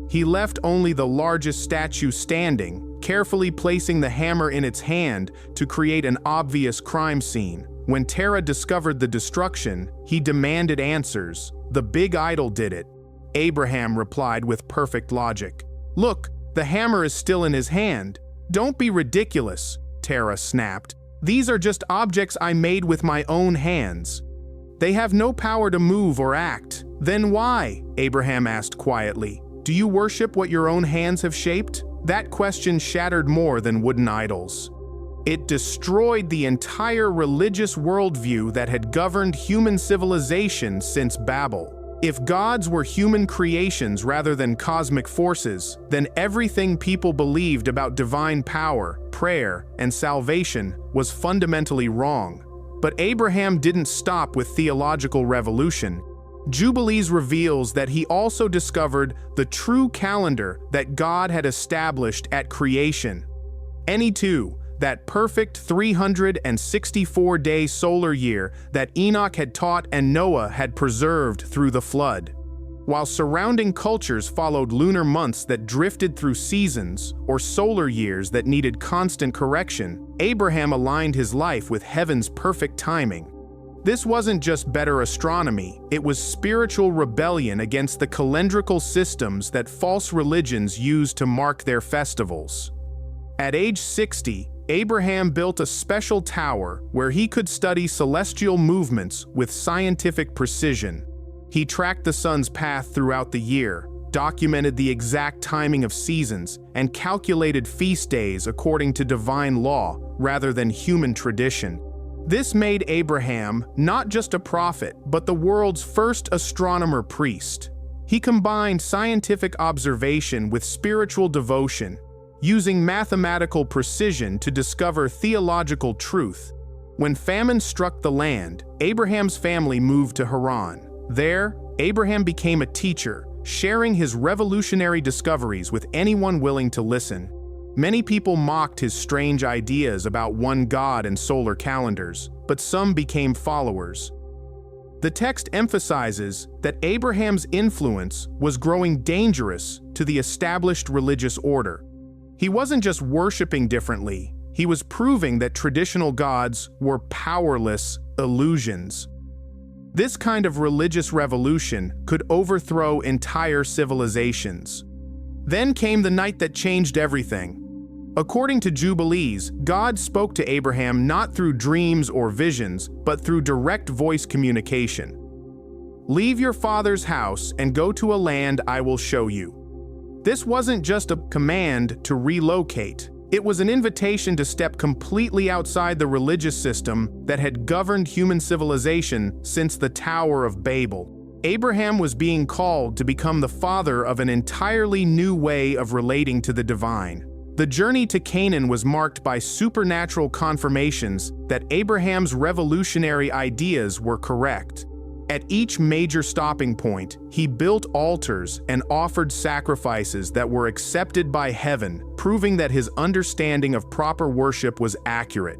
He left only the largest statue standing, carefully placing the hammer in its hand to create an obvious crime scene. When Terah discovered the destruction, he demanded answers. "The big idol did it," Abraham replied with perfect logic. "Look, the hammer is still in his hand." "Don't be ridiculous," Terah snapped. "These are just objects I made with my own hands. They have no power to move or act." "Then why?" Abraham asked quietly. "Do you worship what your own hands have shaped?" That question shattered more than wooden idols. It destroyed the entire religious worldview that had governed human civilization since Babel. If gods were human creations rather than cosmic forces, then everything people believed about divine power, prayer, and salvation was fundamentally wrong. But Abraham didn't stop with theological revolution. Jubilees reveals that he also discovered the true calendar that God had established at creation. Eni, that perfect 364-day solar year that Enoch had taught and Noah had preserved through the flood. While surrounding cultures followed lunar months that drifted through seasons or solar years that needed constant correction, Abraham aligned his life with heaven's perfect timing. This wasn't just better astronomy, it was spiritual rebellion against the calendrical systems that false religions used to mark their festivals. At age 60, Abraham built a special tower where he could study celestial movements with scientific precision. He tracked the sun's path throughout the year, documented the exact timing of seasons, and calculated feast days according to divine law rather than human tradition. This made Abraham not just a prophet, but the world's first astronomer priest. He combined scientific observation with spiritual devotion, using mathematical precision to discover theological truth. When famine struck the land, Abraham's family moved to Haran. There, Abraham became a teacher, sharing his revolutionary discoveries with anyone willing to listen. Many people mocked his strange ideas about one God and solar calendars, but some became followers. The text emphasizes that Abraham's influence was growing dangerous to the established religious order. He wasn't just worshiping differently, he was proving that traditional gods were powerless illusions. This kind of religious revolution could overthrow entire civilizations. Then came the night that changed everything. According to Jubilees, God spoke to Abraham not through dreams or visions, but through direct voice communication. "Leave your father's house and go to a land I will show you." This wasn't just a command to relocate. It was an invitation to step completely outside the religious system that had governed human civilization since the Tower of Babel. Abraham was being called to become the father of an entirely new way of relating to the divine. The journey to Canaan was marked by supernatural confirmations that Abraham's revolutionary ideas were correct. At each major stopping point, he built altars and offered sacrifices that were accepted by heaven, proving that his understanding of proper worship was accurate.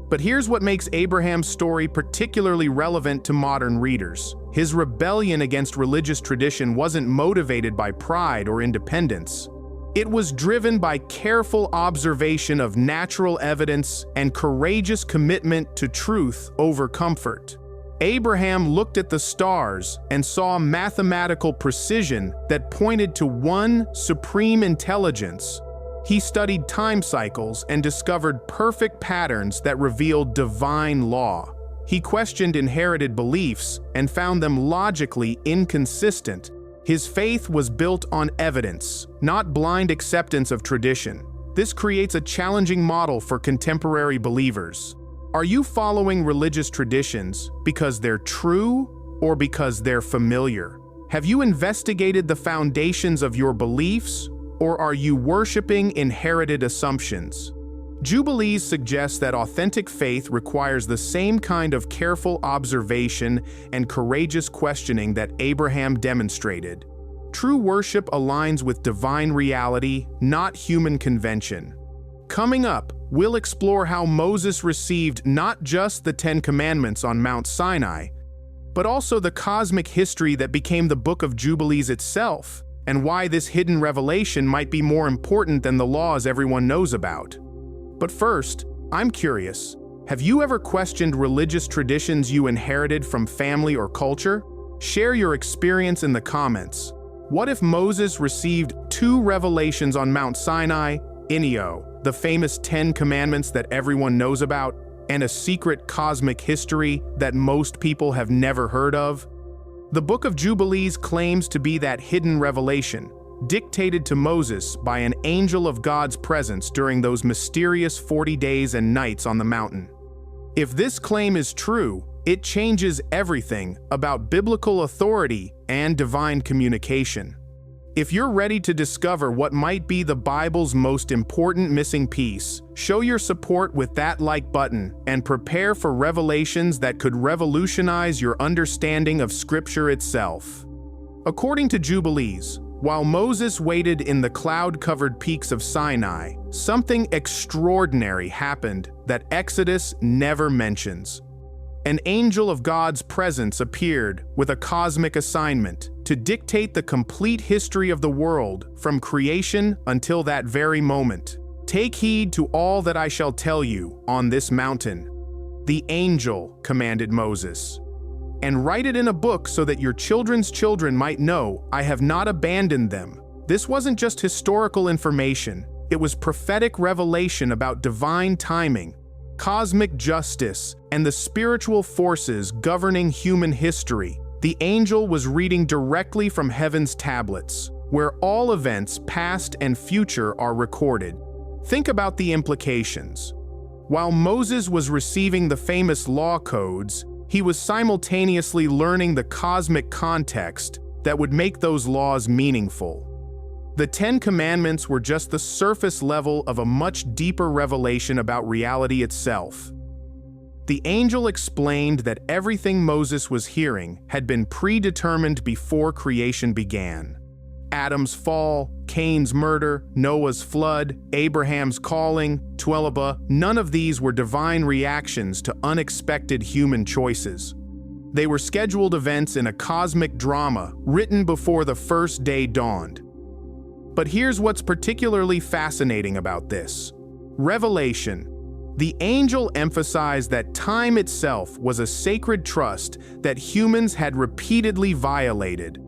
But here's what makes Abraham's story particularly relevant to modern readers. His rebellion against religious tradition wasn't motivated by pride or independence. It was driven by careful observation of natural evidence and courageous commitment to truth over comfort. Abraham looked at the stars and saw mathematical precision that pointed to one supreme intelligence. He studied time cycles and discovered perfect patterns that revealed divine law. He questioned inherited beliefs and found them logically inconsistent. His faith was built on evidence, not blind acceptance of tradition. This creates a challenging model for contemporary believers. Are you following religious traditions because they're true or because they're familiar? Have you investigated the foundations of your beliefs, or are you worshiping inherited assumptions? Jubilees suggests that authentic faith requires the same kind of careful observation and courageous questioning that Abraham demonstrated. True worship aligns with divine reality, not human convention. Coming up, we'll explore how Moses received not just the Ten Commandments on Mount Sinai, but also the cosmic history that became the Book of Jubilees itself, and why this hidden revelation might be more important than the laws everyone knows about. But first, I'm curious, have you ever questioned religious traditions you inherited from family or culture? Share your experience in the comments. What if Moses received two revelations on Mount Sinai, Enoch, the famous 10 Commandments that everyone knows about, and a secret cosmic history that most people have never heard of? The Book of Jubilees claims to be that hidden revelation, dictated to Moses by an angel of God's presence during those mysterious 40 days and nights on the mountain. If this claim is true, it changes everything about biblical authority and divine communication. If you're ready to discover what might be the Bible's most important missing piece, show your support with that like button and prepare for revelations that could revolutionize your understanding of Scripture itself. According to Jubilees, while Moses waited in the cloud-covered peaks of Sinai, something extraordinary happened that Exodus never mentions. An angel of God's presence appeared with a cosmic assignment to dictate the complete history of the world from creation until that very moment. Take heed to all that I shall tell you on this mountain. The angel commanded Moses. And write it in a book so that your children's children might know I have not abandoned them. This wasn't just historical information, it was prophetic revelation about divine timing, cosmic justice, and the spiritual forces governing human history. The angel was reading directly from heaven's tablets, where all events, past and future, are recorded. Think about the implications. While Moses was receiving the famous law codes, he was simultaneously learning the cosmic context that would make those laws meaningful. The 10 Commandments were just the surface level of a much deeper revelation about reality itself. The angel explained that everything Moses was hearing had been predetermined before creation began. Adam's fall, Cain's murder, Noah's flood, Abraham's calling, Twi'leba, none of these were divine reactions to unexpected human choices. They were scheduled events in a cosmic drama written before the first day dawned. But here's what's particularly fascinating about this. Revelation. The angel emphasized that time itself was a sacred trust that humans had repeatedly violated.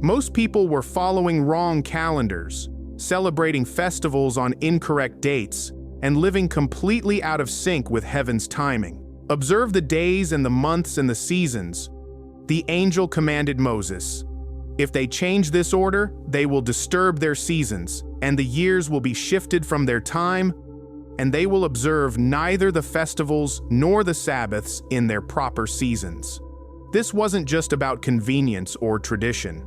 Most people were following wrong calendars, celebrating festivals on incorrect dates, and living completely out of sync with heaven's timing. Observe the days and the months and the seasons. The angel commanded Moses, if they change this order, they will disturb their seasons, and the years will be shifted from their time, and they will observe neither the festivals nor the Sabbaths in their proper seasons. This wasn't just about convenience or tradition.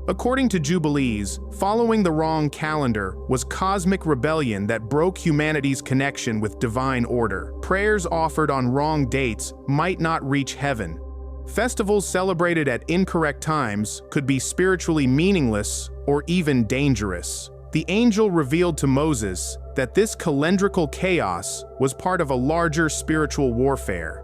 According to Jubilees, following the wrong calendar was cosmic rebellion that broke humanity's connection with divine order. Prayers offered on wrong dates might not reach heaven. Festivals celebrated at incorrect times could be spiritually meaningless or even dangerous. The angel revealed to Moses that this calendrical chaos was part of a larger spiritual warfare.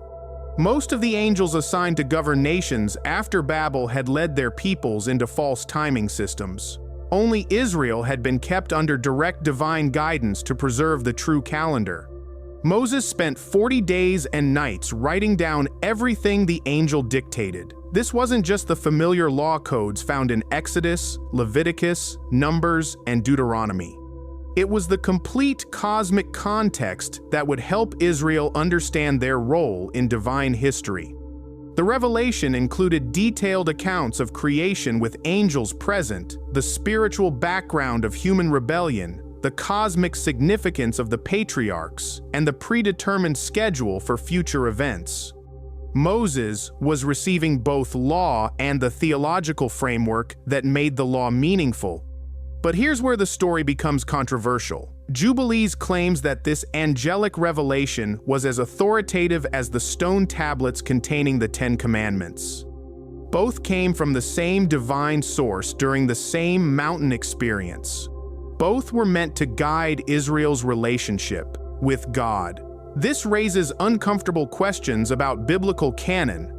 Most of the angels assigned to govern nations after Babel had led their peoples into false timing systems. Only Israel had been kept under direct divine guidance to preserve the true calendar. Moses spent 40 days and nights writing down everything the angel dictated. This wasn't just the familiar law codes found in Exodus, Leviticus, Numbers, and Deuteronomy. It was the complete cosmic context that would help Israel understand their role in divine history. The revelation included detailed accounts of creation with angels present, the spiritual background of human rebellion, the cosmic significance of the patriarchs, and the predetermined schedule for future events. Moses was receiving both law and the theological framework that made the law meaningful. But here's where the story becomes controversial. Jubilees claims that this angelic revelation was as authoritative as the stone tablets containing the Ten Commandments. Both came from the same divine source during the same mountain experience. Both were meant to guide Israel's relationship with God. This raises uncomfortable questions about biblical canon.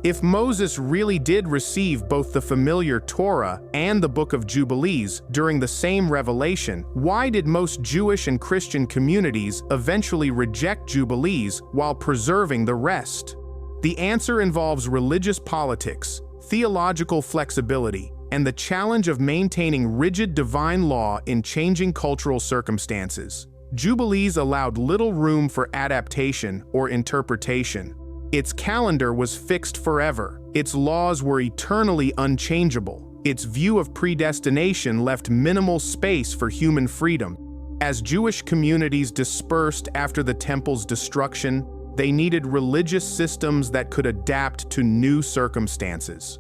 If Moses really did receive both the familiar Torah and the Book of Jubilees during the same revelation, why did most Jewish and Christian communities eventually reject Jubilees while preserving the rest? The answer involves religious politics, theological flexibility, and the challenge of maintaining rigid divine law in changing cultural circumstances. Jubilees allowed little room for adaptation or interpretation. Its calendar was fixed forever. Its laws were eternally unchangeable. Its view of predestination left minimal space for human freedom. As Jewish communities dispersed after the temple's destruction, they needed religious systems that could adapt to new circumstances.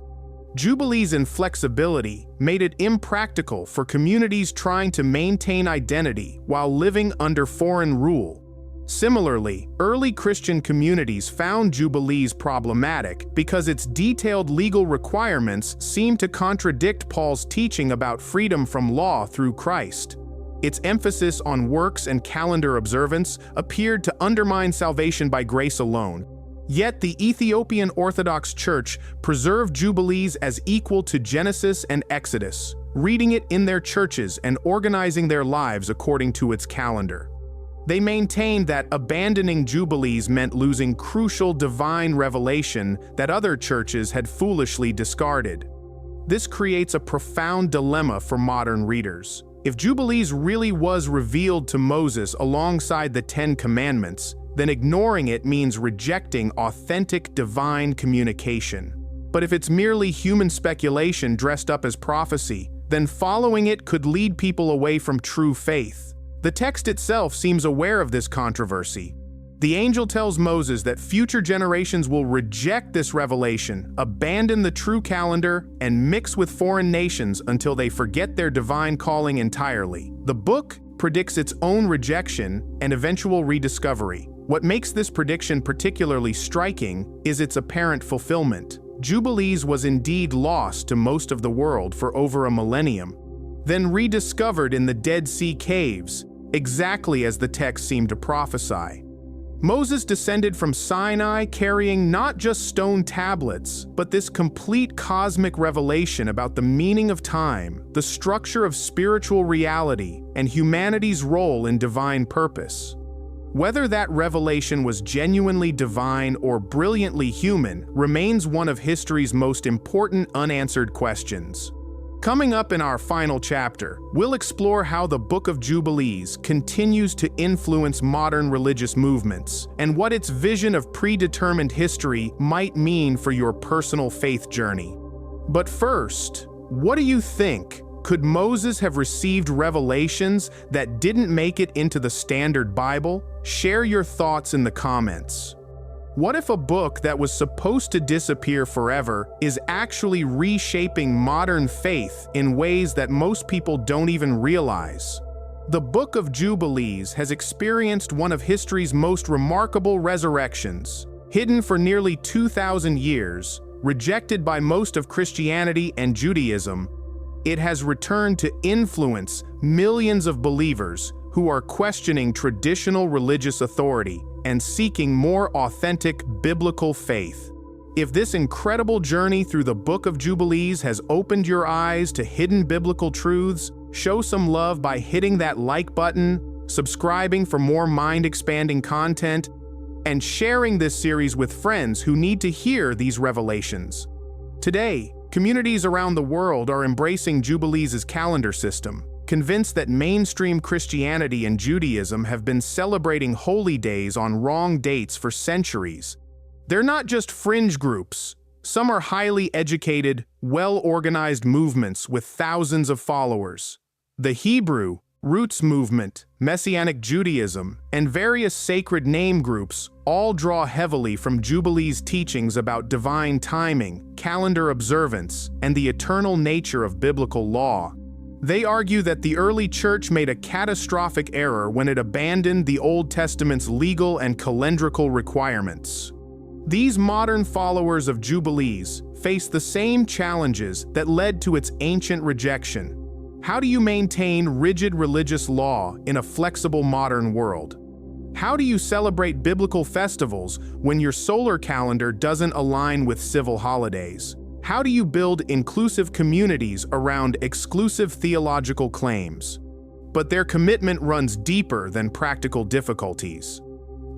Jubilees' inflexibility made it impractical for communities trying to maintain identity while living under foreign rule. Similarly, early Christian communities found Jubilees problematic because its detailed legal requirements seemed to contradict Paul's teaching about freedom from law through Christ. Its emphasis on works and calendar observance appeared to undermine salvation by grace alone. Yet the Ethiopian Orthodox Church preserved Jubilees as equal to Genesis and Exodus, reading it in their churches and organizing their lives according to its calendar. They maintained that abandoning Jubilees meant losing crucial divine revelation that other churches had foolishly discarded. This creates a profound dilemma for modern readers. If Jubilees really was revealed to Moses alongside the Ten Commandments, then ignoring it means rejecting authentic divine communication. But if it's merely human speculation dressed up as prophecy, then following it could lead people away from true faith. The text itself seems aware of this controversy. The angel tells Moses that future generations will reject this revelation, abandon the true calendar, and mix with foreign nations until they forget their divine calling entirely. The book predicts its own rejection and eventual rediscovery. What makes this prediction particularly striking is its apparent fulfillment. Jubilees was indeed lost to most of the world for over a millennium, then rediscovered in the Dead Sea caves, exactly as the text seemed to prophesy. Moses descended from Sinai carrying not just stone tablets, but this complete cosmic revelation about the meaning of time, the structure of spiritual reality, and humanity's role in divine purpose. Whether that revelation was genuinely divine or brilliantly human remains one of history's most important unanswered questions. Coming up in our final chapter, we'll explore how the Book of Jubilees continues to influence modern religious movements and what its vision of predetermined history might mean for your personal faith journey. But first, what do you think? Could Moses have received revelations that didn't make it into the standard Bible? Share your thoughts in the comments. What if a book that was supposed to disappear forever is actually reshaping modern faith in ways that most people don't even realize? The Book of Jubilees has experienced one of history's most remarkable resurrections. Hidden for nearly 2,000 years, rejected by most of Christianity and Judaism, it has returned to influence millions of believers who are questioning traditional religious authority and seeking more authentic biblical faith. If this incredible journey through the Book of Jubilees has opened your eyes to hidden biblical truths, show some love by hitting that like button, subscribing for more mind-expanding content, and sharing this series with friends who need to hear these revelations. Today, communities around the world are embracing Jubilees' calendar system, convinced that mainstream Christianity and Judaism have been celebrating holy days on wrong dates for centuries. They're not just fringe groups. Some are highly educated, well-organized movements with thousands of followers. The Hebrew, Roots movement, Messianic Judaism, and various sacred name groups all draw heavily from Jubilees' teachings about divine timing, calendar observance, and the eternal nature of biblical law. They argue that the early church made a catastrophic error when it abandoned the Old Testament's legal and calendrical requirements. These modern followers of Jubilees face the same challenges that led to its ancient rejection. How do you maintain rigid religious law in a flexible modern world? How do you celebrate biblical festivals when your solar calendar doesn't align with civil holidays? How do you build inclusive communities around exclusive theological claims? But their commitment runs deeper than practical difficulties.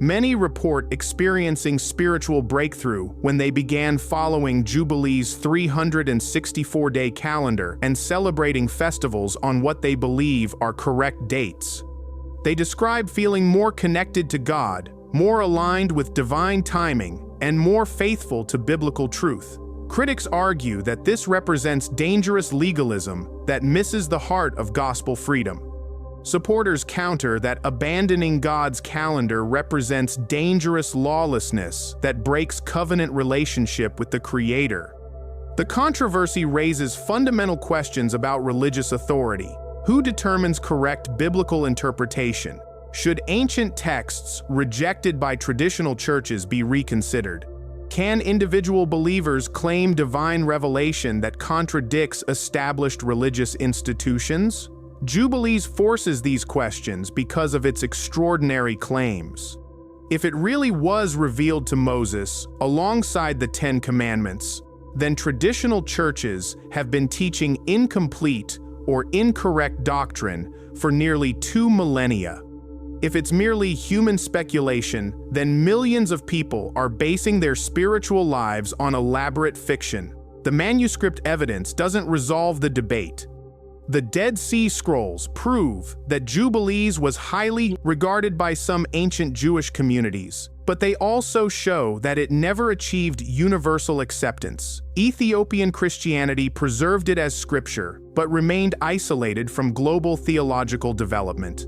Many report experiencing spiritual breakthrough when they began following Jubilees' 364-day calendar and celebrating festivals on what they believe are correct dates. They describe feeling more connected to God, more aligned with divine timing, and more faithful to biblical truth. Critics argue that this represents dangerous legalism that misses the heart of gospel freedom. Supporters counter that abandoning God's calendar represents dangerous lawlessness that breaks covenant relationship with the Creator. The controversy raises fundamental questions about religious authority. Who determines correct biblical interpretation? Should ancient texts rejected by traditional churches be reconsidered? Can individual believers claim divine revelation that contradicts established religious institutions? Jubilees forces these questions because of its extraordinary claims. If it really was revealed to Moses alongside the Ten Commandments, then traditional churches have been teaching incomplete or incorrect doctrine for nearly 2 millennia. If it's merely human speculation, then millions of people are basing their spiritual lives on elaborate fiction. The manuscript evidence doesn't resolve the debate. The Dead Sea Scrolls prove that Jubilees was highly regarded by some ancient Jewish communities, but they also show that it never achieved universal acceptance. Ethiopian Christianity preserved it as scripture, but remained isolated from global theological development.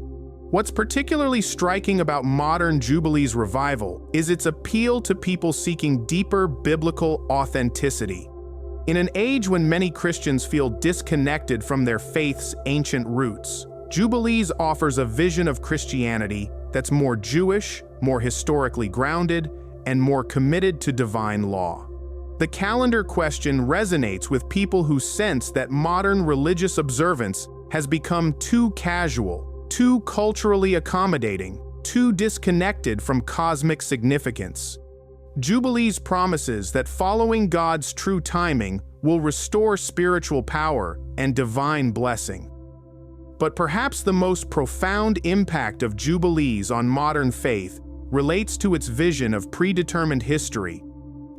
What's particularly striking about modern Jubilees revival is its appeal to people seeking deeper biblical authenticity. In an age when many Christians feel disconnected from their faith's ancient roots, Jubilees offers a vision of Christianity that's more Jewish, more historically grounded, and more committed to divine law. The calendar question resonates with people who sense that modern religious observance has become too casual, too culturally accommodating, too disconnected from cosmic significance. Jubilees promises that following God's true timing will restore spiritual power and divine blessing. But perhaps the most profound impact of Jubilees on modern faith relates to its vision of predetermined history.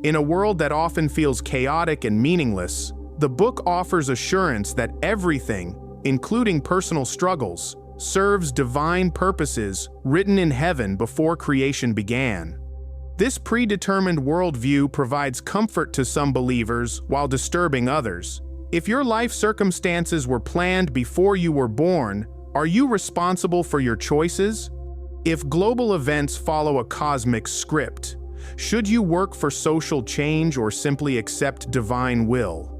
In a world that often feels chaotic and meaningless, the book offers assurance that everything, including personal struggles, serves divine purposes written in heaven before creation began. This predetermined worldview provides comfort to some believers while disturbing others. If your life circumstances were planned before you were born, are you responsible for your choices? If global events follow a cosmic script, Should you work for social change or simply accept divine will?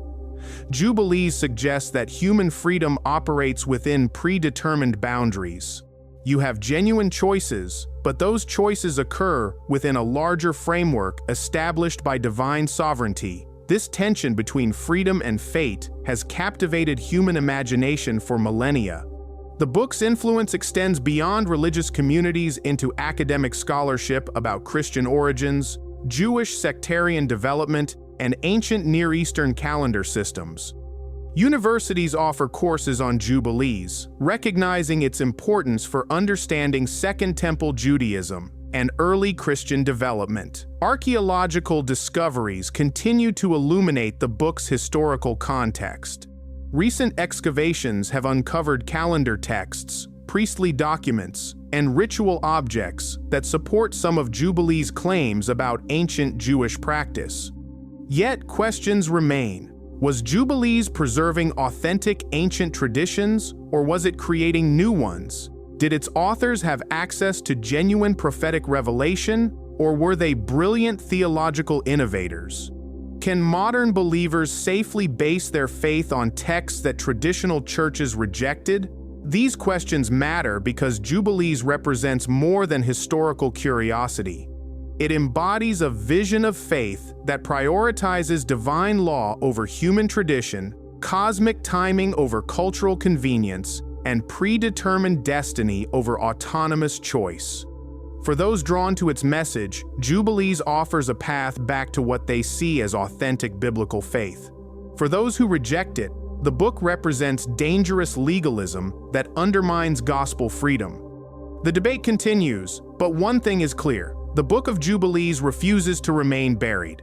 Jubilees suggests that human freedom operates within predetermined boundaries. You have genuine choices, but those choices occur within a larger framework established by divine sovereignty. This tension between freedom and fate has captivated human imagination for millennia. The book's influence extends beyond religious communities into academic scholarship about Christian origins, Jewish sectarian development, and ancient Near Eastern calendar systems. Universities offer courses on Jubilees, recognizing its importance for understanding Second Temple Judaism and early Christian development. Archaeological discoveries continue to illuminate the book's historical context. Recent excavations have uncovered calendar texts, priestly documents, and ritual objects that support some of Jubilees' claims about ancient Jewish practice. Yet questions remain. Was Jubilees preserving authentic ancient traditions, or was it creating new ones? Did its authors have access to genuine prophetic revelation, or were they brilliant theological innovators? Can modern believers safely base their faith on texts that traditional churches rejected? These questions matter because Jubilees represents more than historical curiosity. It embodies a vision of faith that prioritizes divine law over human tradition, cosmic timing over cultural convenience, and predetermined destiny over autonomous choice. For those drawn to its message, Jubilees offers a path back to what they see as authentic biblical faith. For those who reject it, the book represents dangerous legalism that undermines gospel freedom. The debate continues, but one thing is clear: the Book of Jubilees refuses to remain buried.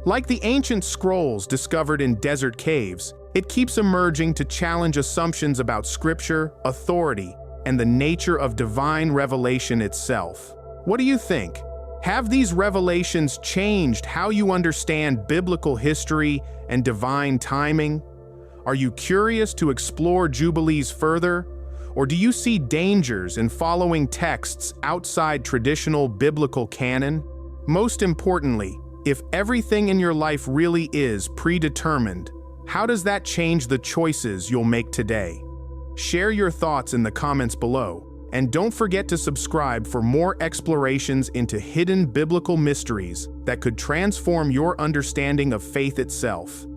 Like the ancient scrolls discovered in desert caves, it keeps emerging to challenge assumptions about Scripture, authority, and the nature of divine revelation itself. What do you think? Have these revelations changed how you understand biblical history and divine timing? Are you curious to explore Jubilees further? Or do you see dangers in following texts outside traditional biblical canon? Most importantly, if everything in your life really is predetermined, how does that change the choices you'll make today? Share your thoughts in the comments below, and don't forget to subscribe for more explorations into hidden biblical mysteries that could transform your understanding of faith itself.